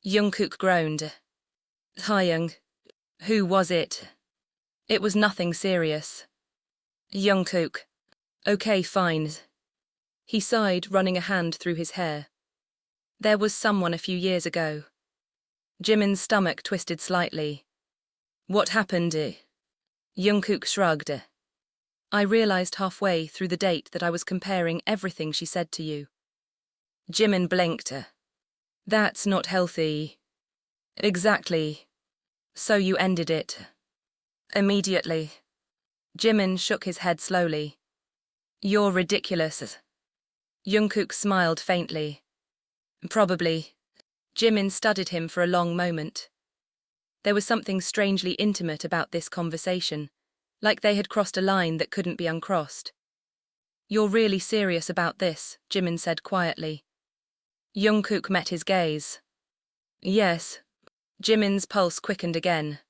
Jungkook groaned. Hyung. Who was it? It was nothing serious. Jungkook. Okay, fine. He sighed, running a hand through his hair. There was someone a few years ago. Jimin's stomach twisted slightly. What happened? Jungkook shrugged. I realized halfway through the date that I was comparing everything she said to you. Jimin blinked. That's not healthy. Exactly. So you ended it. Immediately. Jimin shook his head slowly. You're ridiculous. Jungkook smiled faintly. Probably. Jimin studied him for a long moment. There was something strangely intimate about this conversation, like they had crossed a line that couldn't be uncrossed. You're really serious about this, Jimin said quietly. Jungkook met his gaze. Yes. Jimin's pulse quickened again.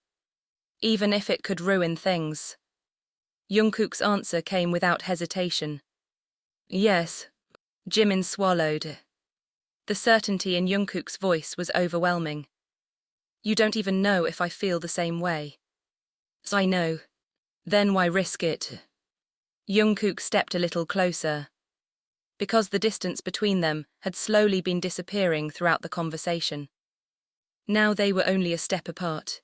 Even if it could ruin things. Jungkook's answer came without hesitation. Yes. Jimin swallowed. The certainty in Jungkook's voice was overwhelming. You don't even know if I feel the same way. I know. Then why risk it? Jungkook stepped a little closer. Because the distance between them had slowly been disappearing throughout the conversation. Now they were only a step apart.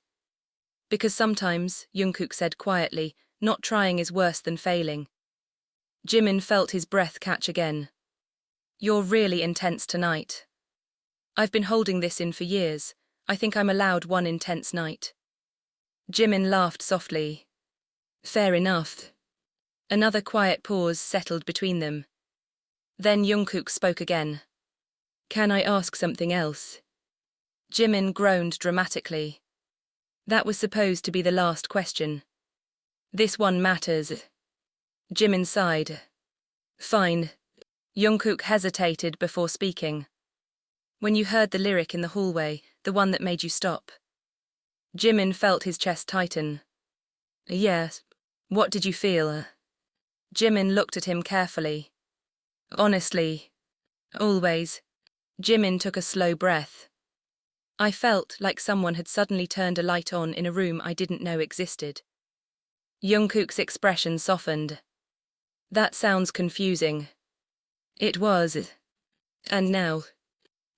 Because sometimes, Jungkook said quietly, not trying is worse than failing. Jimin felt his breath catch again. You're really intense tonight. I've been holding this in for years. I think I'm allowed one intense night. Jimin laughed softly. Fair enough. Another quiet pause settled between them. Then Jungkook spoke again. Can I ask something else? Jimin groaned dramatically. That was supposed to be the last question. This one matters. Jimin sighed. Fine. Jungkook hesitated before speaking. When you heard the lyric in the hallway, the one that made you stop. Jimin felt his chest tighten. Yes. What did you feel? Jimin looked at him carefully. Honestly. Always. Jimin took a slow breath. I felt like someone had suddenly turned a light on in a room I didn't know existed. Jungkook's expression softened. That sounds confusing. It was. And now.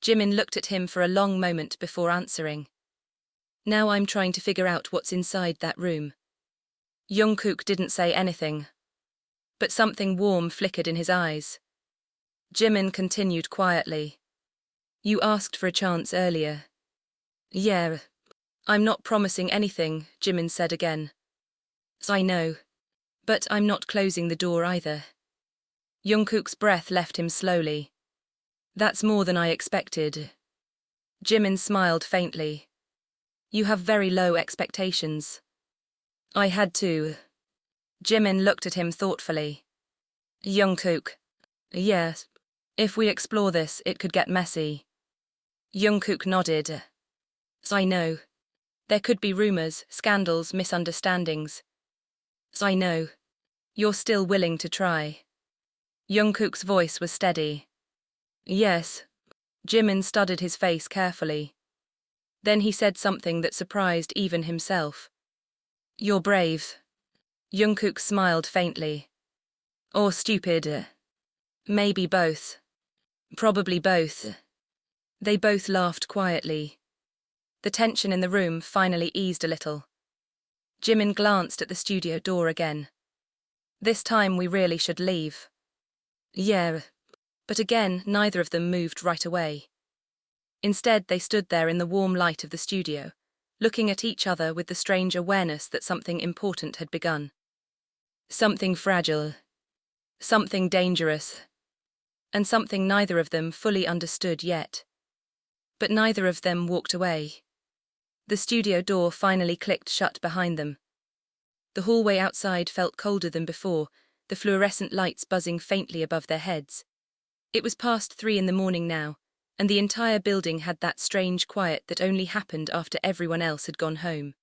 Jimin looked at him for a long moment before answering. Now I'm trying to figure out what's inside that room. Jungkook didn't say anything. But something warm flickered in his eyes. Jimin continued quietly. You asked for a chance earlier. Yeah. I'm not promising anything, Jimin said again. I know. But I'm not closing the door either. Jungkook's breath left him slowly. That's more than I expected. Jimin smiled faintly. You have very low expectations. I had to. Jimin looked at him thoughtfully. Jungkook. Yes. If we explore this, it could get messy. Jungkook nodded. I know. There could be rumors, scandals, misunderstandings. I know. You're still willing to try. Jungkook's voice was steady. Yes. Jimin studied his face carefully. Then he said something that surprised even himself. You're brave. Jungkook smiled faintly. Or stupid. Maybe both. Probably both. They both laughed quietly. The tension in the room finally eased a little. Jimin glanced at the studio door again. This time we really should leave. Yeah. But again, neither of them moved right away. Instead, they stood there in the warm light of the studio, looking at each other with the strange awareness that something important had begun. Something fragile. Something dangerous. And something neither of them fully understood yet. But neither of them walked away. The studio door finally clicked shut behind them. The hallway outside felt colder than before, the fluorescent lights buzzing faintly above their heads. It was past 3 in the morning now, and the entire building had that strange quiet that only happened after everyone else had gone home.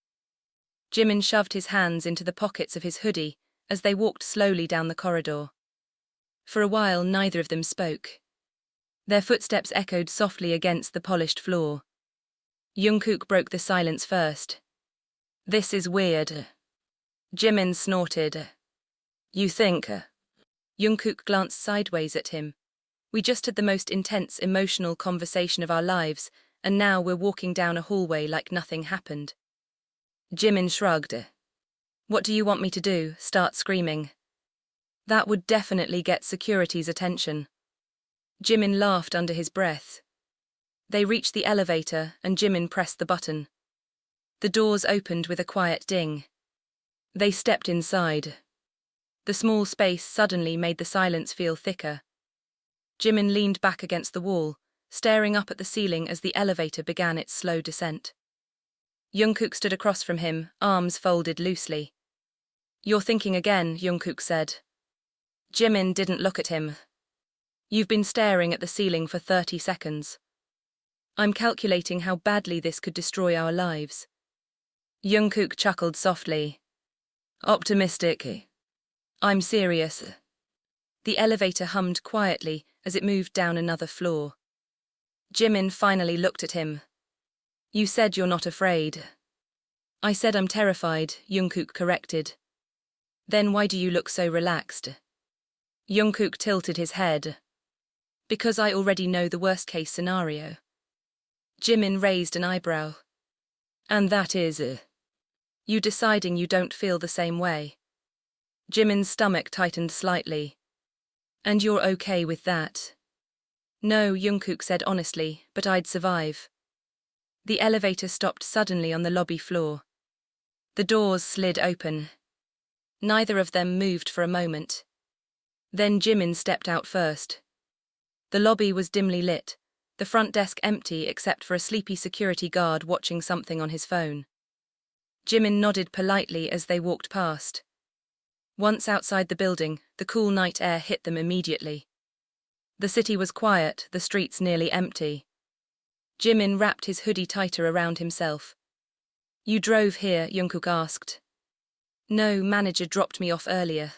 Jimin shoved his hands into the pockets of his hoodie as they walked slowly down the corridor. For a while, neither of them spoke. Their footsteps echoed softly against the polished floor. Jungkook broke the silence first. This is weird. Jimin snorted. You think? Jungkook glanced sideways at him. We just had the most intense emotional conversation of our lives, and now we're walking down a hallway like nothing happened. Jimin shrugged. What do you want me to do, start screaming? That would definitely get security's attention. Jimin laughed under his breath. They reached the elevator and Jimin pressed the button. The doors opened with a quiet ding. They stepped inside. The small space suddenly made the silence feel thicker. Jimin leaned back against the wall, staring up at the ceiling as the elevator began its slow descent. Jungkook stood across from him, arms folded loosely. You're thinking again, Jungkook said. Jimin didn't look at him. You've been staring at the ceiling for 30 seconds. I'm calculating how badly this could destroy our lives. Jungkook chuckled softly. Optimistic. I'm serious. The elevator hummed quietly as it moved down another floor. Jimin finally looked at him. You said you're not afraid. I said I'm terrified, Jungkook corrected. Then why do you look so relaxed? Jungkook tilted his head. Because I already know the worst-case scenario. Jimin raised an eyebrow. And that is, you deciding you don't feel the same way. Jimin's stomach tightened slightly. And you're okay with that? No, Jungkook said honestly, but I'd survive. The elevator stopped suddenly on the lobby floor. The doors slid open. Neither of them moved for a moment. Then Jimin stepped out first. The lobby was dimly lit, the front desk empty except for a sleepy security guard watching something on his phone. Jimin nodded politely as they walked past. Once outside the building, the cool night air hit them immediately. The city was quiet, the streets nearly empty. Jimin wrapped his hoodie tighter around himself. You drove here, Jungkook asked. No, manager dropped me off earlier.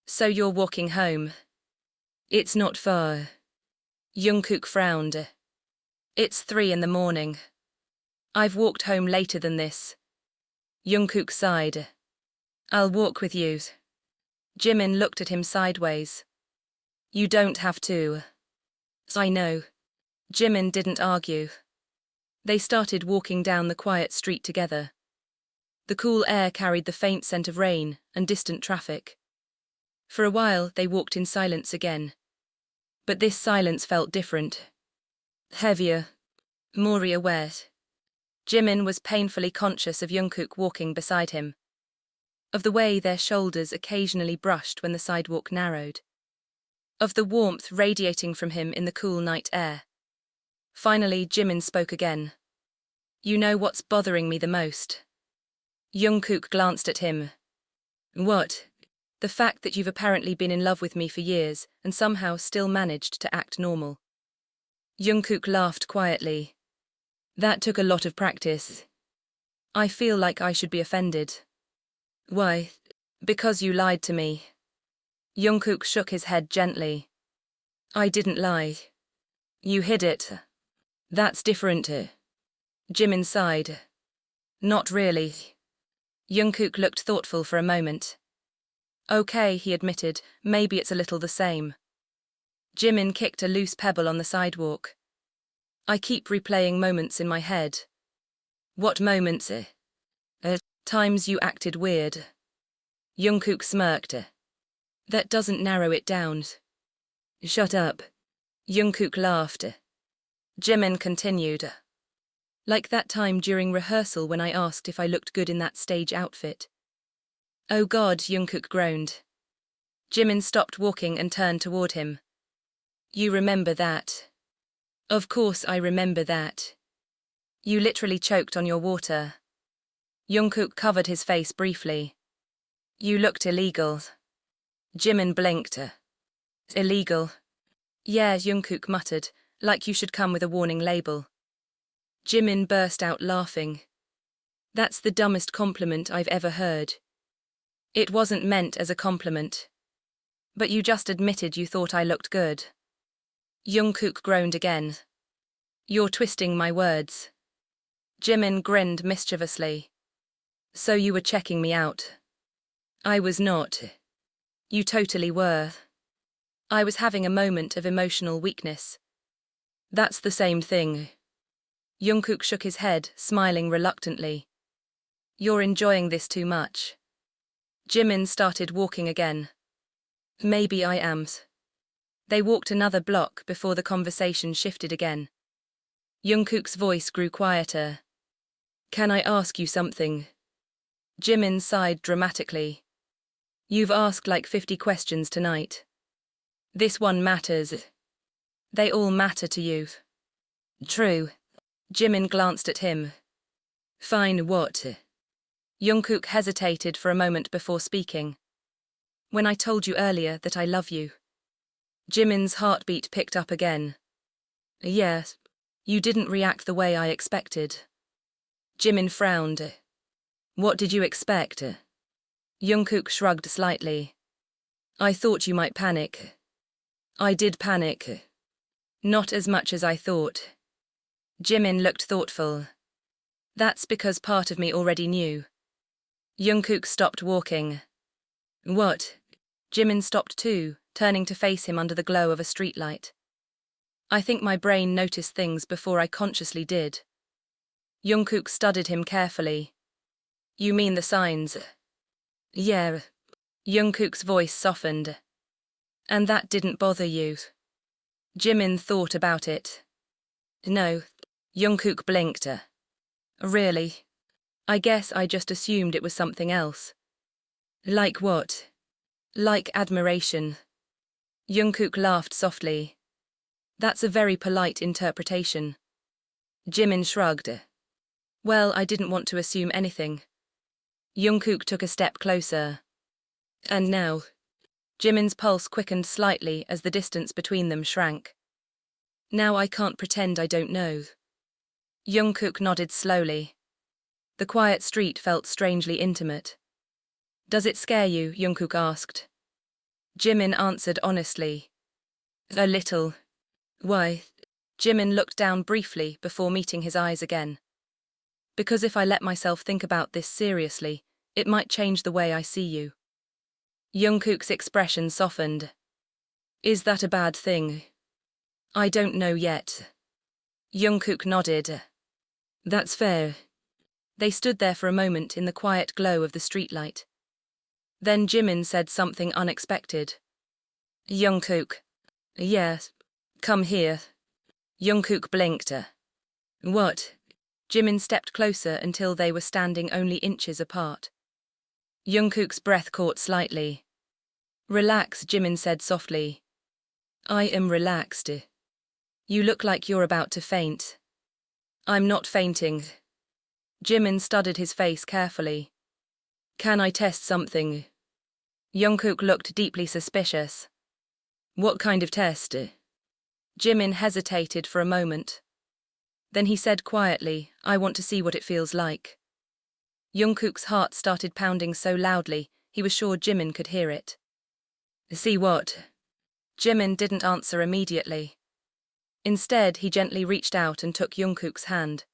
So you're walking home? It's not far. Jungkook frowned. It's 3 in the morning. I've walked home later than this. Jungkook sighed. I'll walk with you. Jimin looked at him sideways. You don't have to. I know. Jimin didn't argue. They started walking down the quiet street together. The cool air carried the faint scent of rain and distant traffic. For a while, they walked in silence again. But this silence felt different. Heavier, more aware. Jimin was painfully conscious of Jungkook walking beside him, of the way their shoulders occasionally brushed when the sidewalk narrowed, of the warmth radiating from him in the cool night air. Finally, Jimin spoke again. You know what's bothering me the most? Jungkook glanced at him. What? The fact that you've apparently been in love with me for years and somehow still managed to act normal. Jungkook laughed quietly. That took a lot of practice. I feel like I should be offended. Why? Because you lied to me. Jungkook shook his head gently. I didn't lie. You hid it. That's different. Jimin sighed. Not really. Jungkook looked thoughtful for a moment. Okay, he admitted, maybe it's a little the same. Jimin kicked a loose pebble on the sidewalk. I keep replaying moments in my head. What moments? Times you acted weird. Jungkook smirked. That doesn't narrow it down. Shut up. Jungkook laughed. Jimin continued. Like that time during rehearsal when I asked if I looked good in that stage outfit. Oh God, Jungkook groaned. Jimin stopped walking and turned toward him. You remember that? Of course I remember that. You literally choked on your water. Jungkook covered his face briefly. You looked illegal. Jimin blinked. Illegal? Yeah, Jungkook muttered, like you should come with a warning label. Jimin burst out laughing. That's the dumbest compliment I've ever heard. It wasn't meant as a compliment. But you just admitted you thought I looked good. Jungkook groaned again. You're twisting my words. Jimin grinned mischievously. So you were checking me out. I was not. You totally were. I was having a moment of emotional weakness. That's the same thing. Jungkook shook his head, smiling reluctantly. You're enjoying this too much. Jimin started walking again. Maybe I am. They walked another block before the conversation shifted again. Jungkook's voice grew quieter. Can I ask you something? Jimin sighed dramatically. You've asked like 50 questions tonight. This one matters. They all matter to you. True. Jimin glanced at him. Fine, what? Jungkook hesitated for a moment before speaking. When I told you earlier that I love you. Jimin's heartbeat picked up again. Yes, you didn't react the way I expected. Jimin frowned. What did you expect? Jungkook shrugged slightly. I thought you might panic. I did panic. Not as much as I thought. Jimin looked thoughtful. That's because part of me already knew. Jungkook stopped walking. What? Jimin stopped too, turning to face him under the glow of a streetlight. I think my brain noticed things before I consciously did. Jungkook studied him carefully. You mean the signs? Yeah. Jungkook's voice softened. And that didn't bother you? Jimin thought about it. No. Jungkook blinked. Really? I guess I just assumed it was something else. Like what? Like admiration. Jungkook laughed softly. That's a very polite interpretation. Jimin shrugged. Well, I didn't want to assume anything. Jungkook took a step closer. And now? Jimin's pulse quickened slightly as the distance between them shrank. Now I can't pretend I don't know. Jungkook nodded slowly. The quiet street felt strangely intimate. Does it scare you? Jungkook asked. Jimin answered honestly. A little. Why? Jimin looked down briefly before meeting his eyes again. Because if I let myself think about this seriously, it might change the way I see you. Jungkook's expression softened. Is that a bad thing? I don't know yet. Jungkook nodded. That's fair. They stood there for a moment in the quiet glow of the streetlight. Then Jimin said something unexpected. Jungkook. Yes. Come here. Jungkook blinked. What? Jimin stepped closer until they were standing only inches apart. Jungkook's breath caught slightly. Relax, Jimin said softly. I am relaxed. You look like you're about to faint. I'm not fainting. Jimin studied his face carefully. Can I test something? Jungkook looked deeply suspicious. What kind of test? Jimin hesitated for a moment. Then he said quietly, I want to see what it feels like. Jungkook's heart started pounding so loudly, he was sure Jimin could hear it. See what? Jimin didn't answer immediately. Instead, he gently reached out and took Jungkook's hand.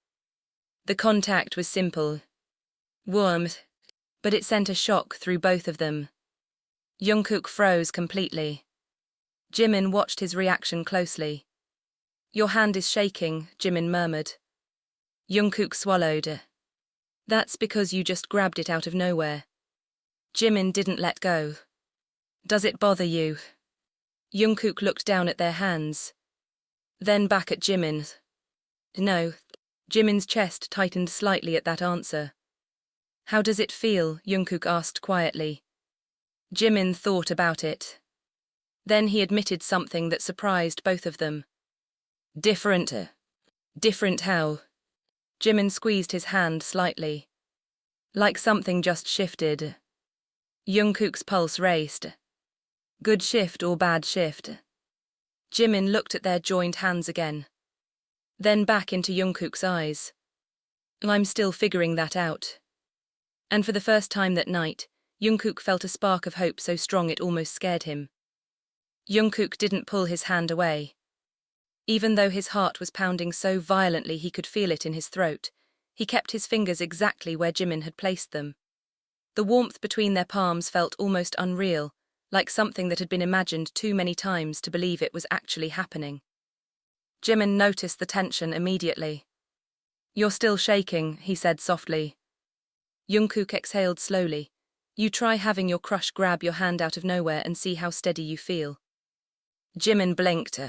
The contact was simple. Warm, but it sent a shock through both of them. Jungkook froze completely. Jimin watched his reaction closely. Your hand is shaking, Jimin murmured. Jungkook swallowed. That's because you just grabbed it out of nowhere. Jimin didn't let go. Does it bother you? Jungkook looked down at their hands. Then back at Jimin. No. Jimin's chest tightened slightly at that answer. How does it feel? Jungkook asked quietly. Jimin thought about it. Then he admitted something that surprised both of them. Different. Different how? Jimin squeezed his hand slightly. Like something just shifted. Jungkook's pulse raced. Good shift or bad shift? Jimin looked at their joined hands again. Then back into Jungkook's eyes. I'm still figuring that out. And for the first time that night, Jungkook felt a spark of hope so strong it almost scared him. Jungkook didn't pull his hand away. Even though his heart was pounding so violently he could feel it in his throat, he kept his fingers exactly where Jimin had placed them. The warmth between their palms felt almost unreal, like something that had been imagined too many times to believe it was actually happening. Jimin noticed the tension immediately. You're still shaking, he said softly. Jungkook exhaled slowly. You try having your crush grab your hand out of nowhere and see how steady you feel. Jimin blinked.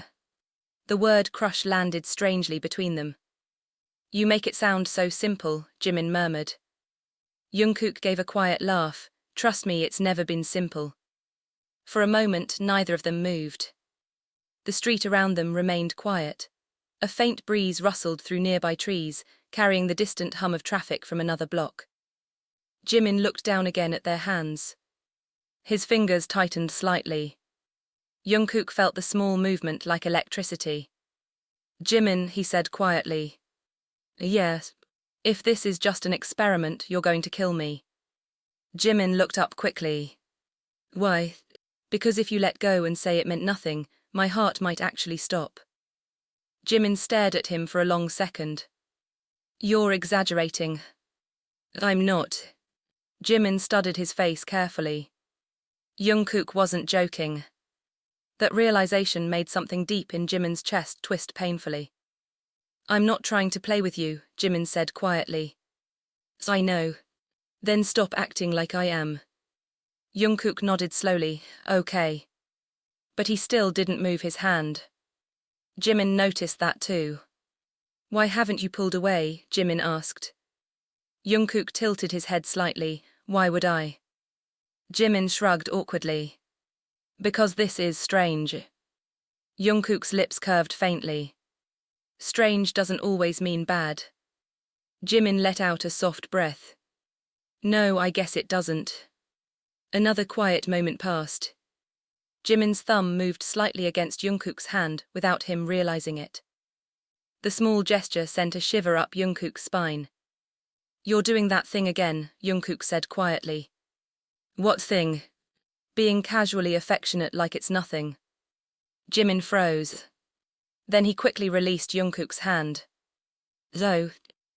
The word crush landed strangely between them. You make it sound so simple, Jimin murmured. Jungkook gave a quiet laugh. Trust me, it's never been simple. For a moment, neither of them moved. The street around them remained quiet. A faint breeze rustled through nearby trees, carrying the distant hum of traffic from another block. Jimin looked down again at their hands. His fingers tightened slightly. Jungkook felt the small movement like electricity. Jimin, he said quietly. Yes. If this is just an experiment, you're going to kill me. Jimin looked up quickly. Why? Because if you let go and say it meant nothing, my heart might actually stop. Jimin stared at him for a long second. You're exaggerating. I'm not. Jimin studied his face carefully. Jungkook wasn't joking. That realization made something deep in Jimin's chest twist painfully. I'm not trying to play with you, Jimin said quietly. I know. Then stop acting like I am. Jungkook nodded slowly, okay. But he still didn't move his hand. Jimin noticed that too. Why haven't you pulled away? Jimin asked. Jungkook tilted his head slightly. Why would I? Jimin shrugged awkwardly. Because this is strange. Jungkook's lips curved faintly. Strange doesn't always mean bad. Jimin let out a soft breath. No, I guess it doesn't. Another quiet moment passed. Jimin's thumb moved slightly against Jungkook's hand without him realizing it. The small gesture sent a shiver up Jungkook's spine. You're doing that thing again, Jungkook said quietly. What thing? Being casually affectionate like it's nothing. Jimin froze. Then he quickly released Jungkook's hand. Though,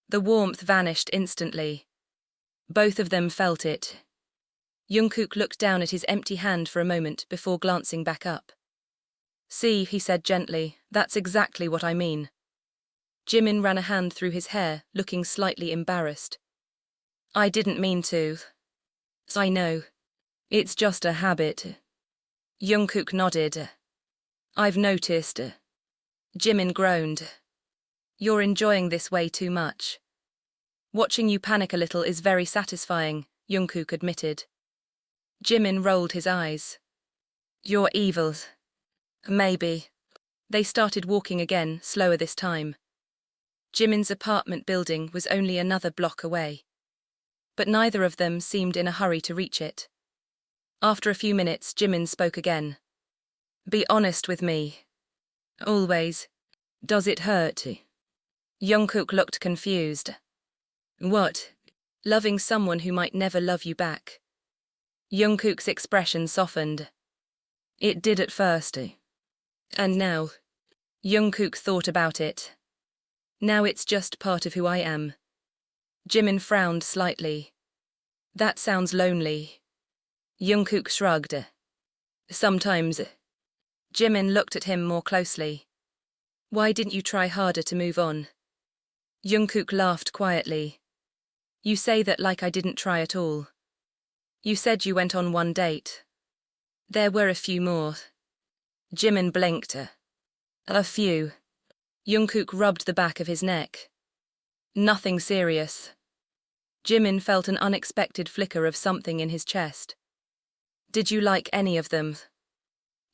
the warmth vanished instantly. Both of them felt it. Jungkook looked down at his empty hand for a moment before glancing back up. See, he said gently, that's exactly what I mean. Jimin ran a hand through his hair, looking slightly embarrassed. I didn't mean to. I know. It's just a habit. Jungkook nodded. I've noticed. Jimin groaned. You're enjoying this way too much. Watching you panic a little is very satisfying, Jungkook admitted. Jimin rolled his eyes. You're evil. Maybe. They started walking again, slower this time. Jimin's apartment building was only another block away. But neither of them seemed in a hurry to reach it. After a few minutes, Jimin spoke again. Be honest with me. Always. Does it hurt? Jungkook looked confused. What? Loving someone who might never love you back? Jungkook's expression softened. It did at first. And now? Jungkook thought about it. Now it's just part of who I am. Jimin frowned slightly. That sounds lonely. Jungkook shrugged. Sometimes. Jimin looked at him more closely. Why didn't you try harder to move on? Jungkook laughed quietly. You say that like I didn't try at all. You said you went on one date. There were a few more. Jimin blinked. A few. Jungkook rubbed the back of his neck. Nothing serious. Jimin felt an unexpected flicker of something in his chest. Did you like any of them?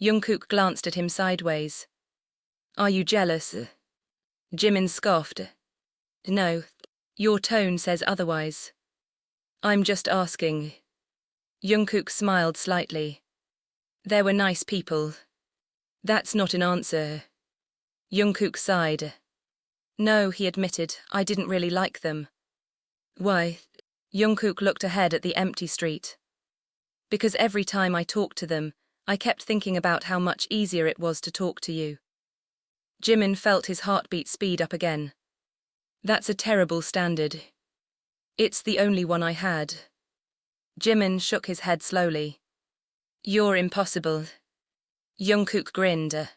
Jungkook glanced at him sideways. Are you jealous? Jimin scoffed. No. Your tone says otherwise. I'm just asking. Jungkook smiled slightly. There were nice people. That's not an answer. Jungkook sighed. No, he admitted, I didn't really like them. Why? Jungkook looked ahead at the empty street. Because every time I talked to them, I kept thinking about how much easier it was to talk to you. Jimin felt his heartbeat speed up again. That's a terrible standard. It's the only one I had. Jimin shook his head slowly. You're impossible. Jungkook grinned.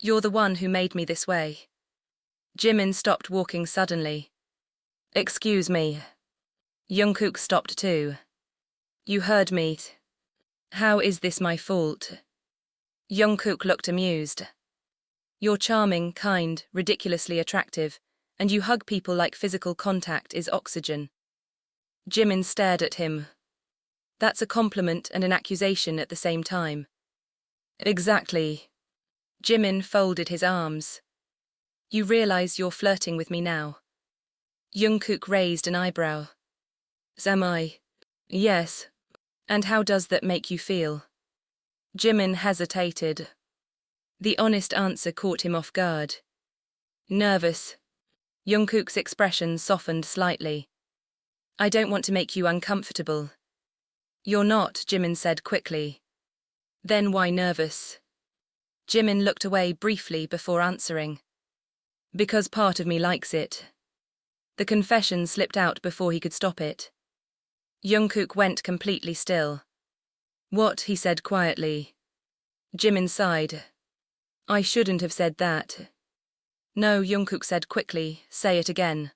You're the one who made me this way. Jimin stopped walking suddenly. Excuse me. Jungkook stopped too. You heard me. How is this my fault? Jungkook looked amused. You're charming, kind, ridiculously attractive, and you hug people like physical contact is oxygen. Jimin stared at him. That's a compliment and an accusation at the same time. Exactly. Jimin folded his arms. You realize you're flirting with me now. Jungkook raised an eyebrow. Am I? Yes. And how does that make you feel? Jimin hesitated. The honest answer caught him off guard. Nervous. Jungkook's expression softened slightly. I don't want to make you uncomfortable. You're not, Jimin said quickly. Then why nervous? Jimin looked away briefly before answering. Because part of me likes it. The confession slipped out before he could stop it. Jungkook went completely still. What? He said quietly. Jimin sighed. I shouldn't have said that. No, Jungkook said quickly, say it again.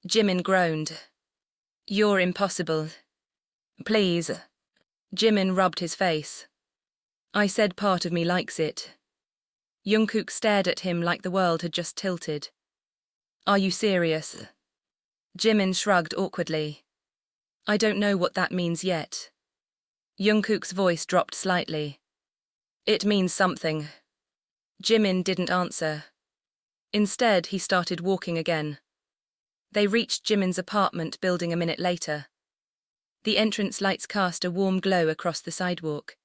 Jimin groaned. You're impossible. Please. Jimin rubbed his face. I said part of me likes it. Jungkook stared at him like the world had just tilted. Are you serious? Jimin shrugged awkwardly. I don't know what that means yet. Jungkook's voice dropped slightly. It means something. Jimin didn't answer. Instead, he started walking again. They reached Jimin's apartment building a minute later. The entrance lights cast a warm glow across the sidewalk.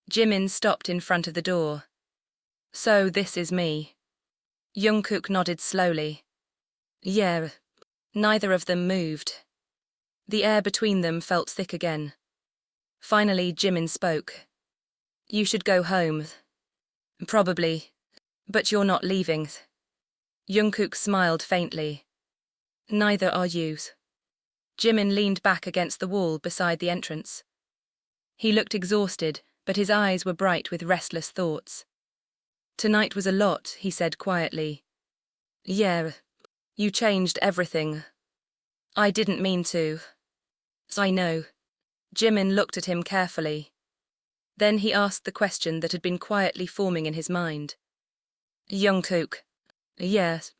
Jimin stopped in front of the door. So this is me. Jungkook nodded slowly. Yeah. Neither of them moved. The air between them felt thick again. Finally, Jimin spoke. You should go home. Probably. But you're not leaving. Jungkook smiled faintly. Neither are you. Jimin leaned back against the wall beside the entrance. He looked exhausted, but his eyes were bright with restless thoughts. Tonight was a lot, he said quietly. Yeah. You changed everything. I didn't mean to. I know. Jimin looked at him carefully. Then he asked the question that had been quietly forming in his mind. Jungkook. Yes.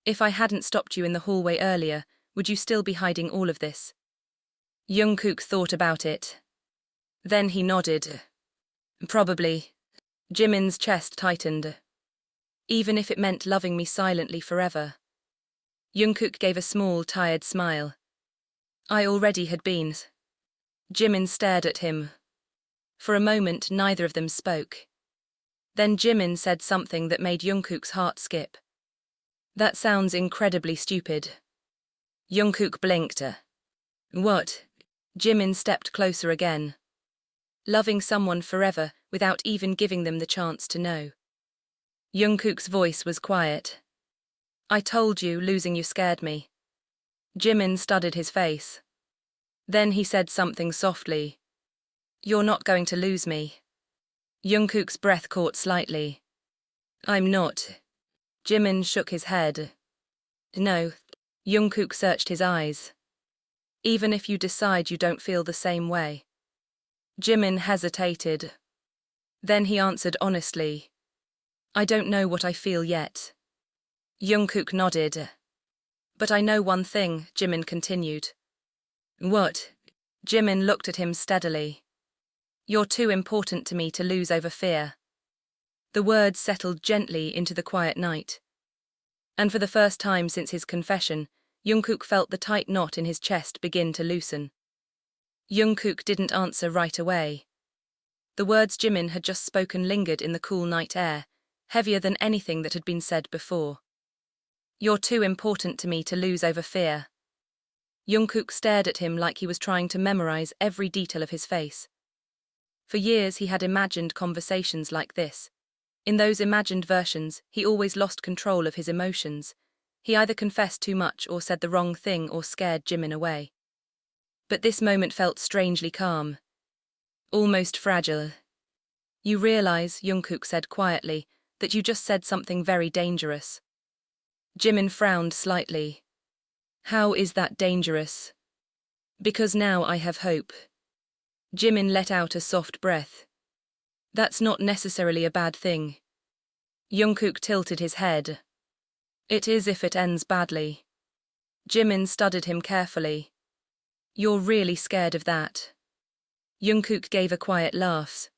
If I hadn't stopped you in the hallway earlier, would you still be hiding all of this? Jungkook thought about it. Then he nodded. Probably. Jimin's chest tightened. Even if it meant loving me silently forever. Jungkook gave a small, tired smile. I already had been. Jimin stared at him. For a moment, neither of them spoke. Then Jimin said something that made Jungkook's heart skip. That sounds incredibly stupid. Jungkook blinked. What? Jimin stepped closer again. Loving someone forever without even giving them the chance to know. Jungkook's voice was quiet. I told you losing you scared me. Jimin studied his face. Then he said something softly. You're not going to lose me. Jungkook's breath caught slightly. I'm not. Jimin shook his head. No. Jungkook searched his eyes. Even if you decide you don't feel the same way. Jimin hesitated. Then he answered honestly. I don't know what I feel yet. Jungkook nodded. But I know one thing, Jimin continued. What? Jimin looked at him steadily. You're too important to me to lose over fear. The words settled gently into the quiet night. And for the first time since his confession, Jungkook felt the tight knot in his chest begin to loosen. Jungkook didn't answer right away. The words Jimin had just spoken lingered in the cool night air, heavier than anything that had been said before. You're too important to me to lose over fear. Jungkook stared at him like he was trying to memorize every detail of his face. For years he had imagined conversations like this. In those imagined versions, he always lost control of his emotions. He either confessed too much or said the wrong thing or scared Jimin away. But this moment felt strangely calm. Almost fragile. You realize, Jungkook said quietly, that you just said something very dangerous. Jimin frowned slightly. How is that dangerous? Because now I have hope. Jimin let out a soft breath. That's not necessarily a bad thing. Jungkook tilted his head. It is if it ends badly. Jimin studied him carefully. You're really scared of that. Jungkook gave a quiet laugh.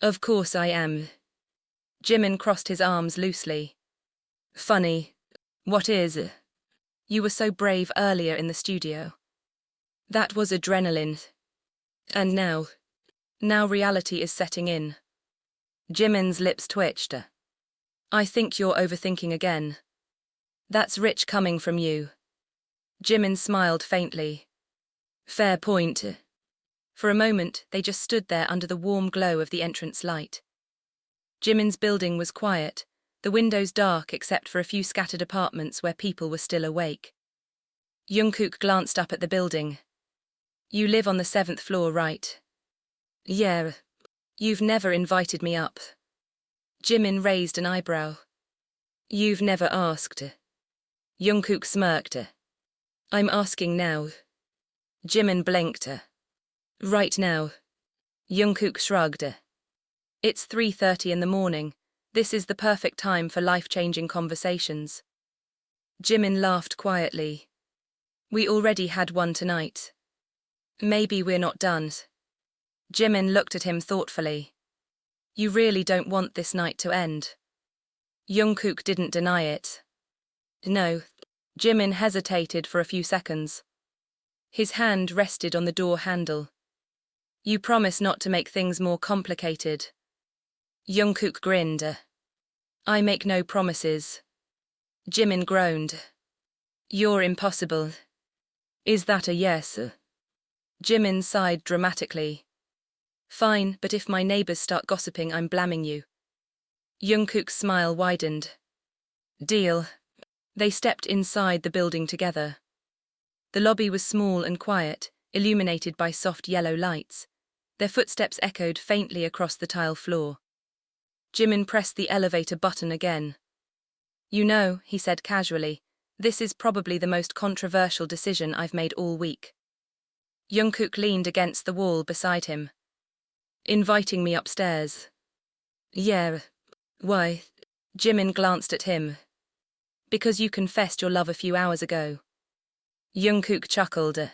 Of course I am. Jimin crossed his arms loosely. Funny. What is? You were so brave earlier in the studio. That was adrenaline. And now reality is setting in. Jimin's lips twitched. I think you're overthinking again. That's rich coming from you. Jimin smiled faintly. Fair point. For a moment, they just stood there under the warm glow of the entrance light. Jimin's building was quiet, the windows dark except for a few scattered apartments where people were still awake. Jungkook glanced up at the building. You live on the 7th floor, right? Yeah. You've never invited me up. Jimin raised an eyebrow. You've never asked. Jungkook smirked. I'm asking now. Jimin blinked. Right now. Jungkook shrugged. It's 3:30 in the morning. This is the perfect time for life-changing conversations. Jimin laughed quietly. We already had one tonight. Maybe we're not done. Jimin looked at him thoughtfully. You really don't want this night to end. Jungkook didn't deny it. No. Jimin hesitated for a few seconds. His hand rested on the door handle. You promise not to make things more complicated. Jungkook grinned. I make no promises. Jimin groaned. You're impossible. Is that a yes? Jimin sighed dramatically. Fine, but if my neighbors start gossiping, I'm blaming you. Jungkook's smile widened. Deal. They stepped inside the building together. The lobby was small and quiet, illuminated by soft yellow lights. Their footsteps echoed faintly across the tile floor. Jimin pressed the elevator button again. You know, he said casually, this is probably the most controversial decision I've made all week. Jungkook leaned against the wall beside him. Inviting me upstairs. Yeah. Why? Jimin glanced at him. Because you confessed your love a few hours ago. Jungkook chuckled.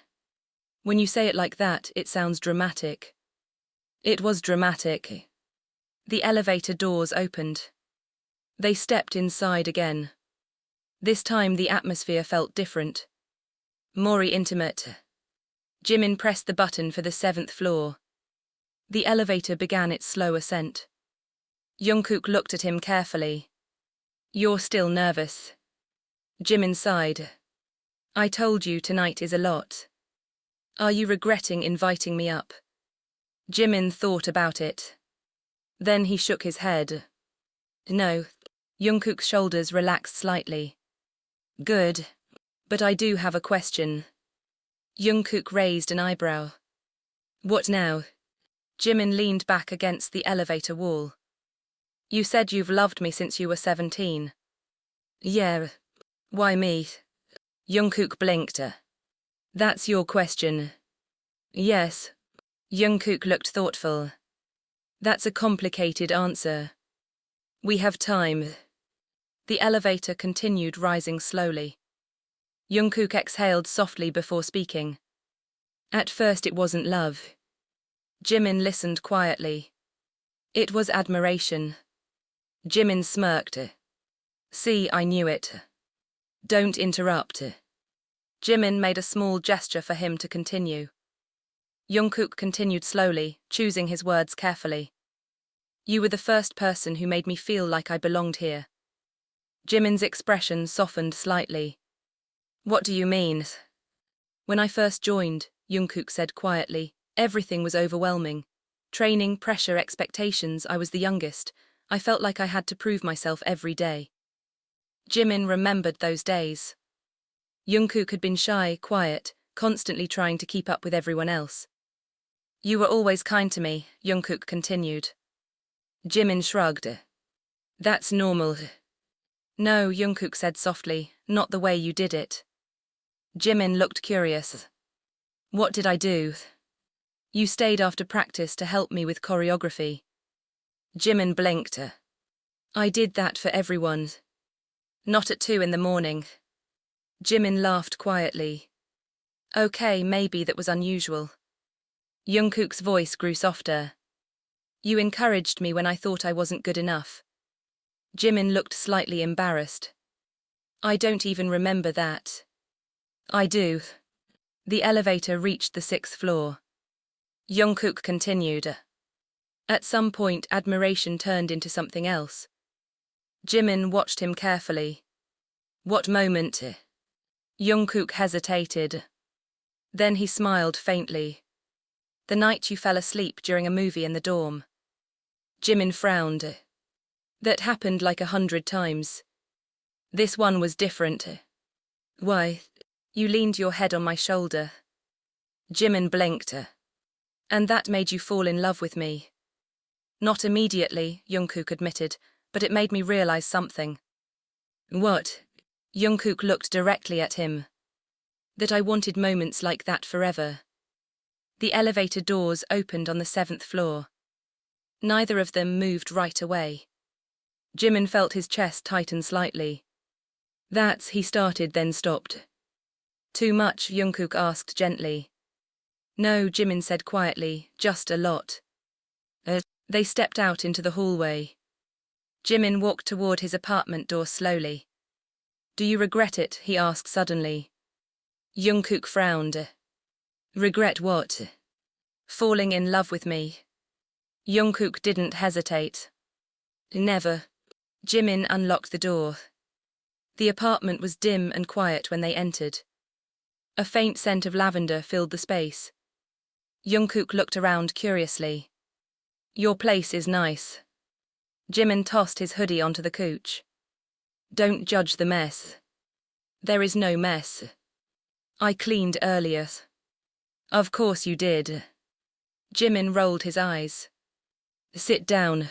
When you say it like that, it sounds dramatic. It was dramatic. The elevator doors opened. They stepped inside again. This time the atmosphere felt different. More intimate. Jimin pressed the button for the 7th floor. The elevator began its slow ascent. Jungkook looked at him carefully. You're still nervous. Jimin sighed. I told you tonight is a lot. Are you regretting inviting me up? Jimin thought about it. Then he shook his head. No. Jungkook's shoulders relaxed slightly. Good. But I do have a question. Jungkook raised an eyebrow. What now? Jimin leaned back against the elevator wall. You said you've loved me since you were 17. Yeah. Why me? Jungkook blinked. That's your question. Yes. Jungkook looked thoughtful. That's a complicated answer. We have time. The elevator continued rising slowly. Jungkook exhaled softly before speaking. At first it wasn't love. Jimin listened quietly. It was admiration. Jimin smirked. See, I knew it. Don't interrupt. Jimin made a small gesture for him to continue. Jungkook continued slowly, choosing his words carefully. You were the first person who made me feel like I belonged here. Jimin's expression softened slightly. What do you mean? When I first joined, Jungkook said quietly, everything was overwhelming. Training, pressure, expectations, I was the youngest. I felt like I had to prove myself every day. Jimin remembered those days. Jungkook had been shy, quiet, constantly trying to keep up with everyone else. You were always kind to me, Jungkook continued. Jimin shrugged. That's normal. No, Jungkook said softly, not the way you did it. Jimin looked curious. What did I do? You stayed after practice to help me with choreography. Jimin blinked. I did that for everyone. Not at 2 in the morning. Jimin laughed quietly. Okay, maybe that was unusual. Jungkook's voice grew softer. You encouraged me when I thought I wasn't good enough. Jimin looked slightly embarrassed. I don't even remember that. I do. The elevator reached the 6th floor. Jungkook continued. At some point, admiration turned into something else. Jimin watched him carefully. What moment? Jungkook hesitated. Then he smiled faintly. The night you fell asleep during a movie in the dorm. Jimin frowned. That happened like 100 times. This one was different. Why? You leaned your head on my shoulder. Jimin blinked. And that made you fall in love with me. Not immediately, Jungkook admitted, but it made me realize something. What? Jungkook looked directly at him. That I wanted moments like that forever. The elevator doors opened on the 7th floor. Neither of them moved right away. Jimin felt his chest tighten slightly. That's, he started then stopped. Too much, Jungkook asked gently. No, Jimin said quietly, just a lot. They stepped out into the hallway. Jimin walked toward his apartment door slowly. Do you regret it? He asked suddenly. Jungkook frowned. Regret what? Falling in love with me. Jungkook didn't hesitate. Never. Jimin unlocked the door. The apartment was dim and quiet when they entered. A faint scent of lavender filled the space. Jungkook looked around curiously. Your place is nice. Jimin tossed his hoodie onto the couch. Don't judge the mess. There is no mess. I cleaned earlier. Of course you did. Jimin rolled his eyes. Sit down.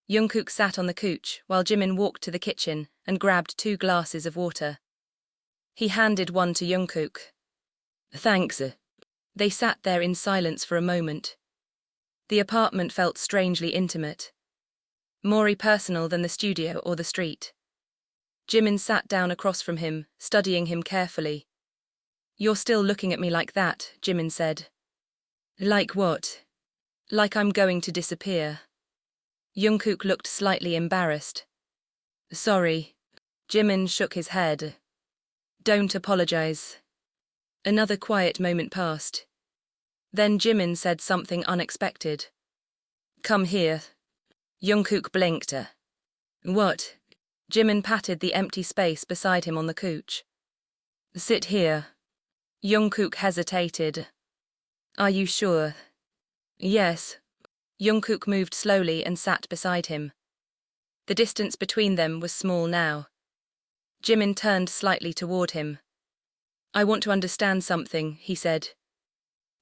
Jungkook sat on the couch while Jimin walked to the kitchen and grabbed 2 glasses of water. He handed one to Jungkook. Thanks. They sat there in silence for a moment. The apartment felt strangely intimate. More personal than the studio or the street. Jimin sat down across from him, studying him carefully. You're still looking at me like that, Jimin said. Like what? Like I'm going to disappear. Jungkook looked slightly embarrassed. Sorry. Jimin shook his head. Don't apologize. Another quiet moment passed. Then Jimin said something unexpected. Come here. Jungkook blinked. What? Jimin patted the empty space beside him on the couch. Sit here. Jungkook hesitated. Are you sure? Yes. Jungkook moved slowly and sat beside him. The distance between them was small now. Jimin turned slightly toward him. I want to understand something, he said.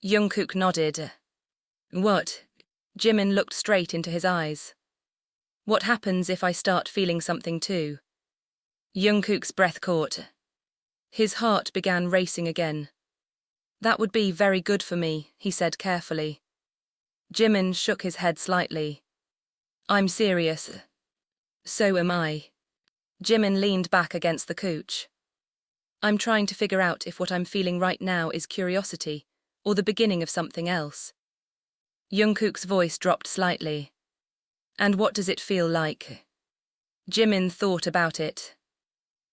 Jungkook nodded. What? Jimin looked straight into his eyes. What happens if I start feeling something too? Jungkook's breath caught. His heart began racing again. That would be very good for me, he said carefully. Jimin shook his head slightly. I'm serious. So am I. Jimin leaned back against the couch. I'm trying to figure out if what I'm feeling right now is curiosity, or the beginning of something else. Jungkook's voice dropped slightly. And what does it feel like? Jimin thought about it.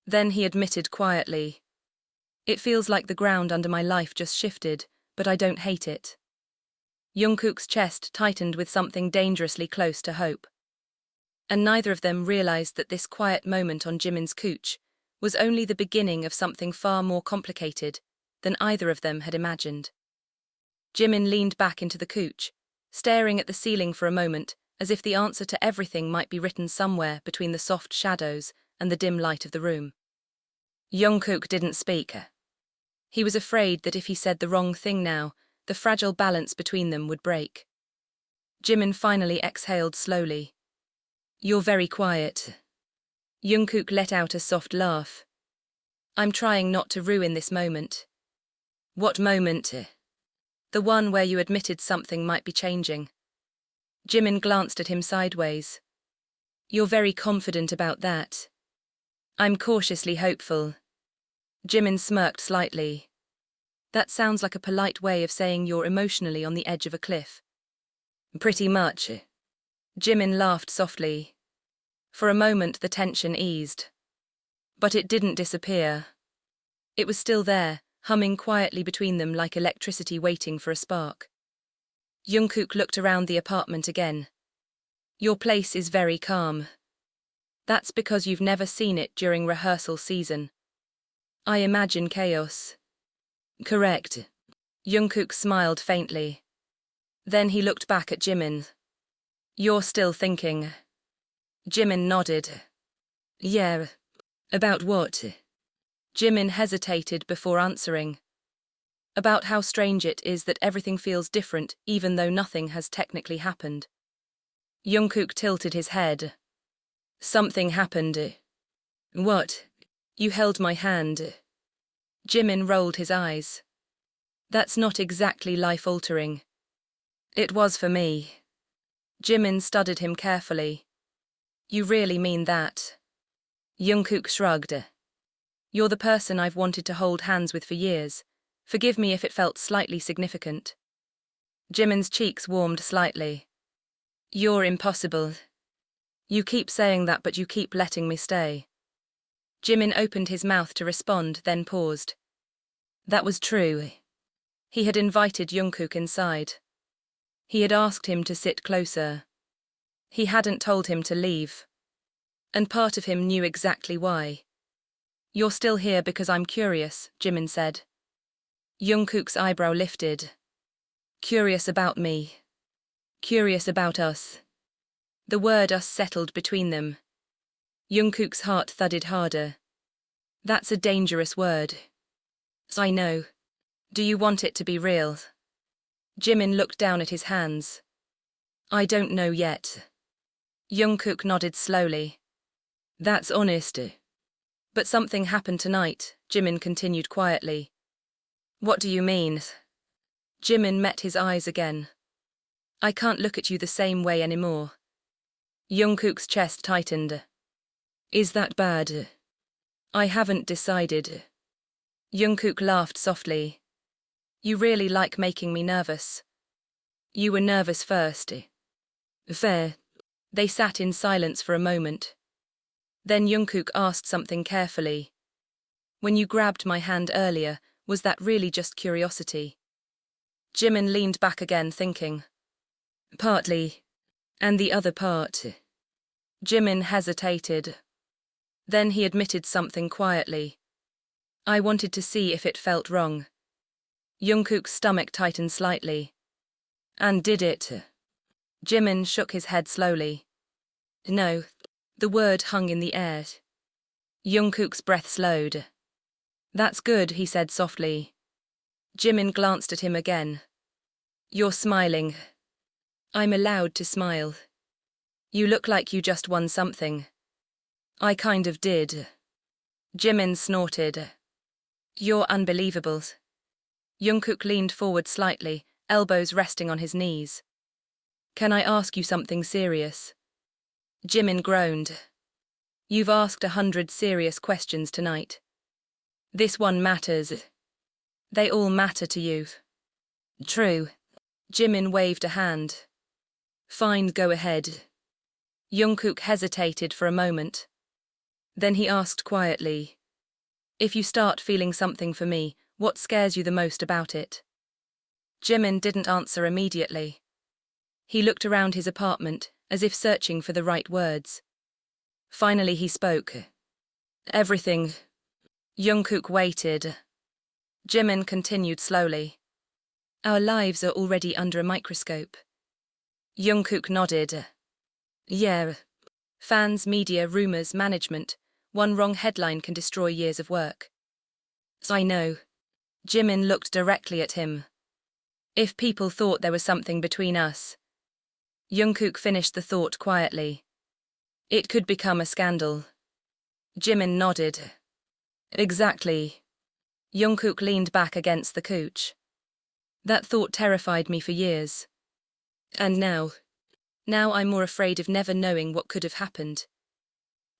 Then he admitted quietly. It feels like the ground under my life just shifted, but I don't hate it. Jungkook's chest tightened with something dangerously close to hope. And neither of them realized that this quiet moment on Jimin's couch was only the beginning of something far more complicated than either of them had imagined. Jimin leaned back into the couch, staring at the ceiling for a moment, as if the answer to everything might be written somewhere between the soft shadows and the dim light of the room. Jungkook didn't speak. He was afraid that if he said the wrong thing now, the fragile balance between them would break. Jimin finally exhaled slowly. You're very quiet. Jungkook let out a soft laugh. I'm trying not to ruin this moment. What moment? The one where you admitted something might be changing. Jimin glanced at him sideways. You're very confident about that. I'm cautiously hopeful. Jimin smirked slightly. That sounds like a polite way of saying you're emotionally on the edge of a cliff. Pretty much. Jimin laughed softly. For a moment the tension eased. But it didn't disappear. It was still there, humming quietly between them like electricity waiting for a spark. Jungkook looked around the apartment again. Your place is very calm. That's because you've never seen it during rehearsal season. I imagine chaos. Correct. Jungkook smiled faintly. Then he looked back at Jimin. You're still thinking. Jimin nodded. Yeah. About what? Jimin hesitated before answering. About how strange it is that everything feels different even though nothing has technically happened. Jungkook tilted his head. Something happened. What? You held my hand. Jimin rolled his eyes. That's not exactly life-altering. It was for me. Jimin studied him carefully. You really mean that? Jungkook shrugged. You're the person I've wanted to hold hands with for years. Forgive me if it felt slightly significant. Jimin's cheeks warmed slightly. You're impossible. You keep saying that, but you keep letting me stay. Jimin opened his mouth to respond, then paused. That was true. He had invited Jungkook inside. He had asked him to sit closer. He hadn't told him to leave. And part of him knew exactly why. You're still here because I'm curious, Jimin said. Jungkook's eyebrow lifted. Curious about me. Curious about us. The word us settled between them. Jungkook's heart thudded harder. That's a dangerous word. I know. Do you want it to be real? Jimin looked down at his hands. I don't know yet. Jungkook nodded slowly. That's honest. But something happened tonight, Jimin continued quietly. What do you mean? Jimin met his eyes again. I can't look at you the same way anymore. Jungkook's chest tightened. Is that bad? I haven't decided. Jungkook laughed softly. You really like making me nervous. You were nervous first. Fair. They sat in silence for a moment. Then Jungkook asked something carefully. When you grabbed my hand earlier, was that really just curiosity? Jimin leaned back again, thinking. Partly. And the other part? Jimin hesitated. Then he admitted something quietly. I wanted to see if it felt wrong. Jungkook's stomach tightened slightly. And did it? Jimin shook his head slowly. No. The word hung in the air. Jungkook's breath slowed. That's good, he said softly. Jimin glanced at him again. You're smiling. I'm allowed to smile. You look like you just won something. I kind of did. Jimin snorted. You're unbelievable. Jungkook leaned forward slightly, elbows resting on his knees. Can I ask you something serious? Jimin groaned. You've asked 100 serious questions tonight. This one matters. They all matter to you. True. Jimin waved a hand. Fine, go ahead. Jungkook hesitated for a moment. Then he asked quietly. If you start feeling something for me, what scares you the most about it? Jimin didn't answer immediately. He looked around his apartment, as if searching for the right words. Finally he spoke. Everything. Jungkook waited. Jimin continued slowly. Our lives are already under a microscope. Jungkook nodded. Yeah. Fans, media, rumors, management. One wrong headline can destroy years of work. I know. Jimin looked directly at him. If people thought there was something between us. Jungkook finished the thought quietly. It could become a scandal. Jimin nodded. Exactly. Jungkook leaned back against the couch. That thought terrified me for years. And now I'm more afraid of never knowing what could have happened.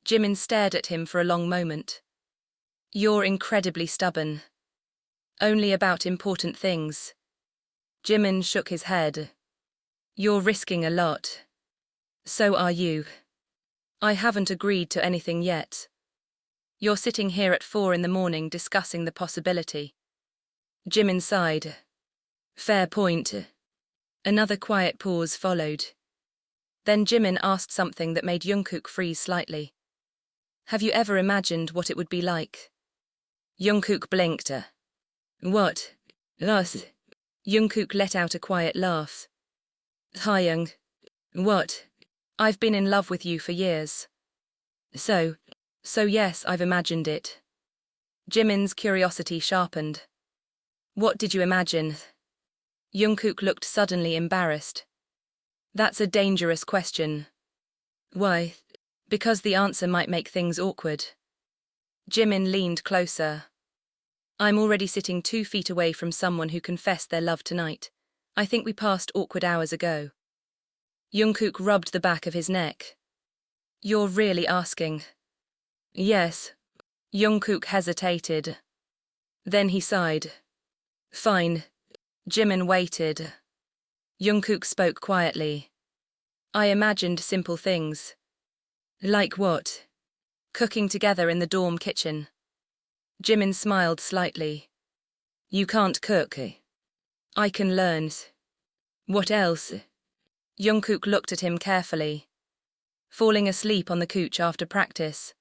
Jimin stared at him for a long moment. You're incredibly stubborn. Only about important things. Jimin shook his head. You're risking a lot. So are you. I haven't agreed to anything yet. You're sitting here at 4 a.m. discussing the possibility. Jimin sighed. Fair point. Another quiet pause followed. Then Jimin asked something that made Jungkook freeze slightly. Have you ever imagined what it would be like? Jungkook blinked. What? Us? Jungkook let out a quiet laugh. Hyung. What? I've been in love with you for years. So yes, I've imagined it. Jimin's curiosity sharpened. What did you imagine? Jungkook looked suddenly embarrassed. That's a dangerous question. Why? Because the answer might make things awkward. Jimin leaned closer. I'm already sitting 2 feet away from someone who confessed their love tonight. I think we passed awkward hours ago. Jungkook rubbed the back of his neck. You're really asking? Yes. Jungkook hesitated. Then he sighed. Fine. Jimin waited. Jungkook spoke quietly. I imagined simple things. Like what? Cooking together in the dorm kitchen. Jimin smiled slightly. You can't cook. I can learn. What else? Jungkook looked at him carefully. Falling asleep on the couch after practice.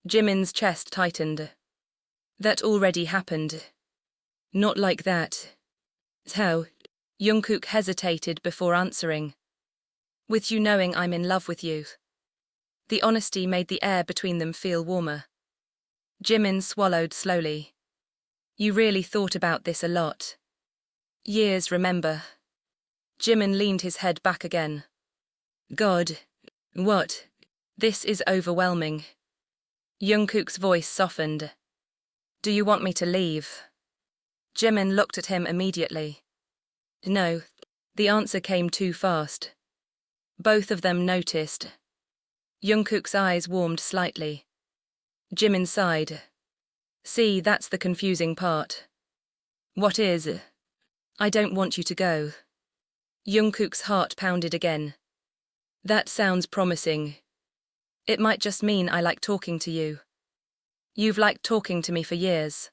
Jimin's chest tightened. That already happened. Not like that. How? Jungkook hesitated before answering. With you knowing I'm in love with you. The honesty made the air between them feel warmer. Jimin swallowed slowly. You really thought about this a lot. Years, remember. Jimin leaned his head back again. God. What? This is overwhelming. Jungkook's voice softened. Do you want me to leave? Jimin looked at him immediately. No. The answer came too fast. Both of them noticed. Jungkook's eyes warmed slightly. Jimin sighed. See, that's the confusing part. What is? I don't want you to go. Jungkook's heart pounded again. That sounds promising. It might just mean I like talking to you. You've liked talking to me for years.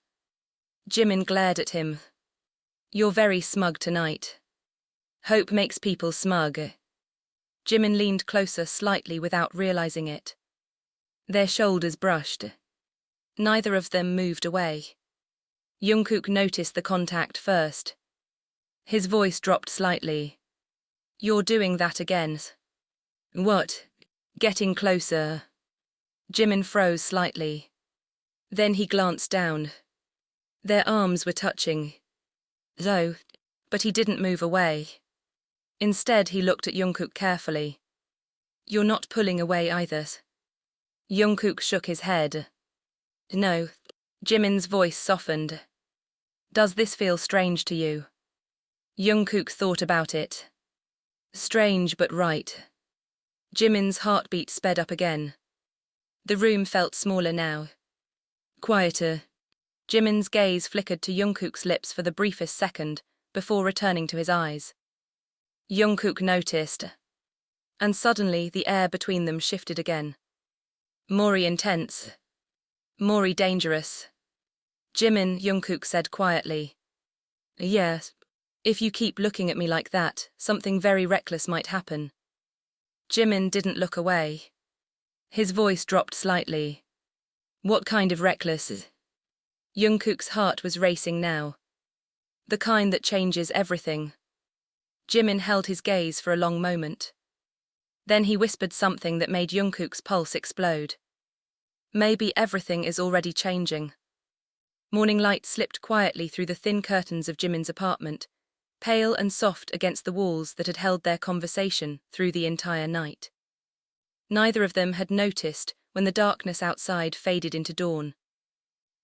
Jimin glared at him. You're very smug tonight. Hope makes people smug. Jimin leaned closer slightly without realizing it. Their shoulders brushed. Neither of them moved away. Jungkook noticed the contact first. His voice dropped slightly. You're doing that again. What? Getting closer. Jimin froze slightly. Then he glanced down. Their arms were touching. Though, but he didn't move away. Instead, he looked at Jungkook carefully. You're not pulling away either. Jungkook shook his head. No. Jimin's voice softened. Does this feel strange to you? Jungkook thought about it. Strange but right. Jimin's heartbeat sped up again. The room felt smaller now. Quieter. Jimin's gaze flickered to Jungkook's lips for the briefest second, before returning to his eyes. Jungkook noticed. And suddenly the air between them shifted again. More intense. More dangerous. Jimin, Jungkook said quietly. Yes. If you keep looking at me like that, something very reckless might happen. Jimin didn't look away. His voice dropped slightly. What kind of reckless? Jungkook's heart was racing now. The kind that changes everything. Jimin held his gaze for a long moment. Then he whispered something that made Jungkook's pulse explode. Maybe everything is already changing. Morning light slipped quietly through the thin curtains of Jimin's apartment, pale and soft against the walls that had held their conversation through the entire night. Neither of them had noticed when the darkness outside faded into dawn.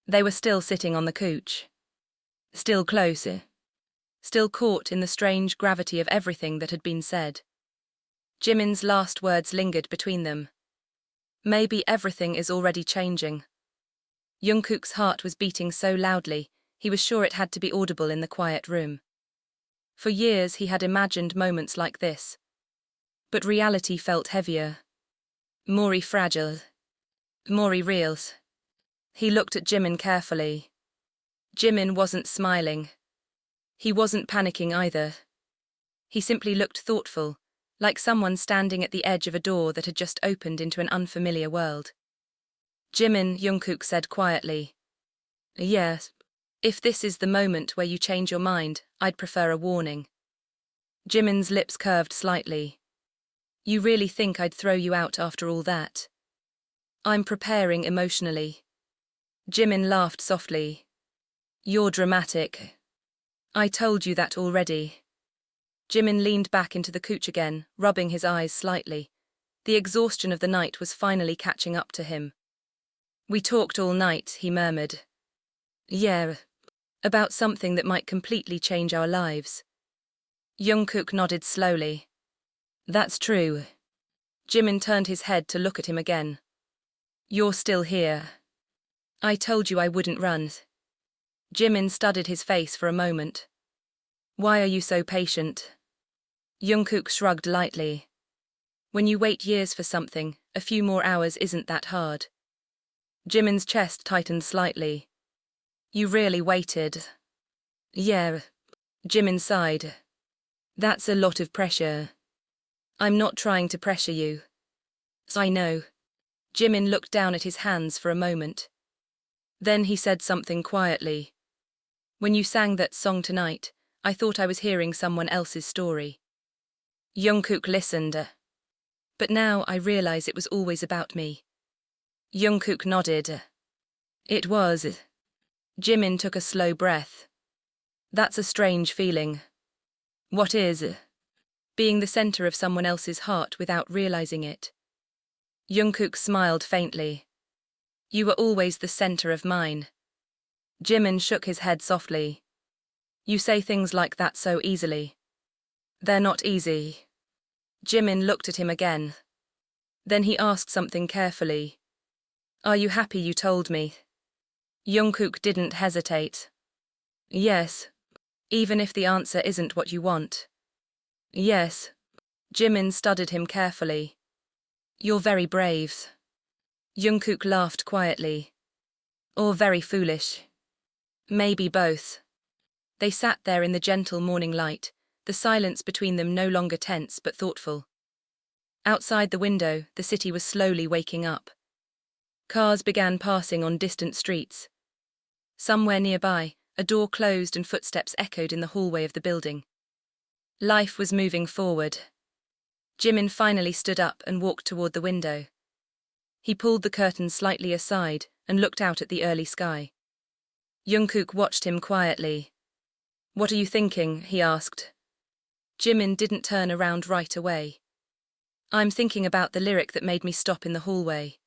They were still sitting on the couch. Still closer. Still caught in the strange gravity of everything that had been said. Jimin's last words lingered between them. Maybe everything is already changing. Jungkook's heart was beating so loudly, he was sure it had to be audible in the quiet room. For years he had imagined moments like this. But reality felt heavier. More fragile. More real. He looked at Jimin carefully. Jimin wasn't smiling. He wasn't panicking either. He simply looked thoughtful, like someone standing at the edge of a door that had just opened into an unfamiliar world. Jimin, Jungkook said quietly. Yes. If this is the moment where you change your mind, I'd prefer a warning. Jimin's lips curved slightly. You really think I'd throw you out after all that? I'm preparing emotionally. Jimin laughed softly. You're dramatic. I told you that already. Jimin leaned back into the couch again, rubbing his eyes slightly. The exhaustion of the night was finally catching up to him. We talked all night, he murmured. Yeah. About something that might completely change our lives. Jungkook nodded slowly. That's true. Jimin turned his head to look at him again. You're still here. I told you I wouldn't run. Jimin studied his face for a moment. Why are you so patient? Jungkook shrugged lightly. When you wait years for something, a few more hours isn't that hard. Jimin's chest tightened slightly. You really waited. Yeah. Jimin sighed. That's a lot of pressure. I'm not trying to pressure you. I know. Jimin looked down at his hands for a moment. Then he said something quietly. When you sang that song tonight, I thought I was hearing someone else's story. Jungkook listened. But now I realize it was always about me. Jungkook nodded. It was. Jimin took a slow breath. That's a strange feeling. What is? Being the center of someone else's heart without realizing it. Jungkook smiled faintly. You were always the center of mine. Jimin shook his head softly. You say things like that so easily. They're not easy. Jimin looked at him again. Then he asked something carefully. Are you happy you told me? Jungkook didn't hesitate. Yes. Even if the answer isn't what you want. Yes. Jimin studied him carefully. You're very brave. Jungkook laughed quietly. Or very foolish. Maybe both. They sat there in the gentle morning light, the silence between them no longer tense but thoughtful. Outside the window, the city was slowly waking up. Cars began passing on distant streets. Somewhere nearby, a door closed and footsteps echoed in the hallway of the building. Life was moving forward. Jimin finally stood up and walked toward the window. He pulled the curtain slightly aside and looked out at the early sky. Jungkook watched him quietly. What are you thinking? He asked. Jimin didn't turn around right away. I'm thinking about the lyric that made me stop in the hallway.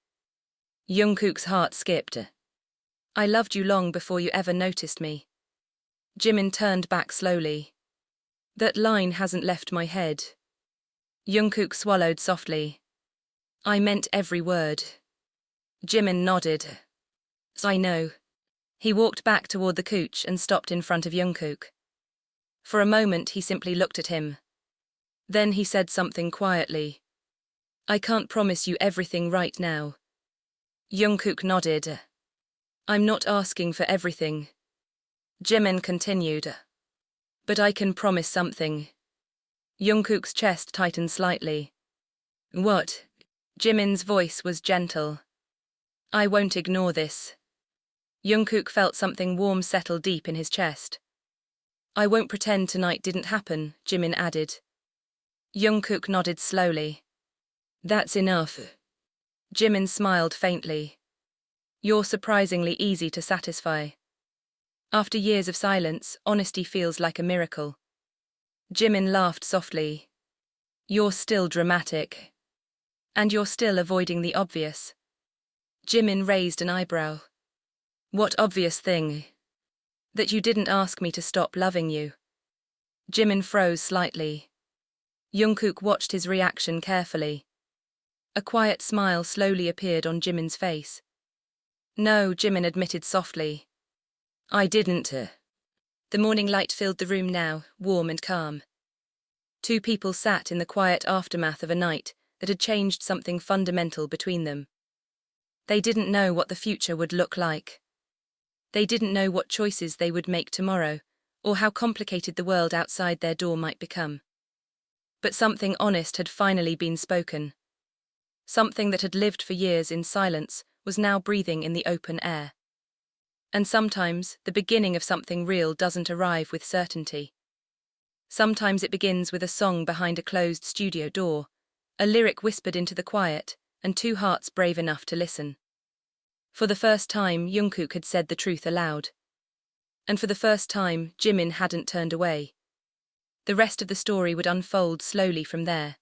Jungkook's heart skipped. I loved you long before you ever noticed me. Jimin turned back slowly. That line hasn't left my head. Jungkook swallowed softly. I meant every word. Jimin nodded. I know. He walked back toward the couch and stopped in front of Jungkook. For a moment he simply looked at him. Then he said something quietly. I can't promise you everything right now. Jungkook nodded. I'm not asking for everything. Jimin continued. But I can promise something. Jungkook's chest tightened slightly. What? Jimin's voice was gentle. I won't ignore this. Jungkook felt something warm settle deep in his chest. I won't pretend tonight didn't happen, Jimin added. Jungkook nodded slowly. That's enough. Jimin smiled faintly. You're surprisingly easy to satisfy. After years of silence, honesty feels like a miracle. Jimin laughed softly. You're still dramatic. And you're still avoiding the obvious. Jimin raised an eyebrow. What obvious thing? That you didn't ask me to stop loving you. Jimin froze slightly. Jungkook watched his reaction carefully. A quiet smile slowly appeared on Jimin's face. No, Jimin admitted softly. I didn't. The morning light filled the room now, warm and calm. Two people sat in the quiet aftermath of a night that had changed something fundamental between them. They didn't know what the future would look like. They didn't know what choices they would make tomorrow, or how complicated the world outside their door might become. But something honest had finally been spoken. Something that had lived for years in silence was now breathing in the open air. And sometimes, the beginning of something real doesn't arrive with certainty. Sometimes it begins with a song behind a closed studio door, a lyric whispered into the quiet, and two hearts brave enough to listen. For the first time, Jungkook had said the truth aloud. And for the first time, Jimin hadn't turned away. The rest of the story would unfold slowly from there.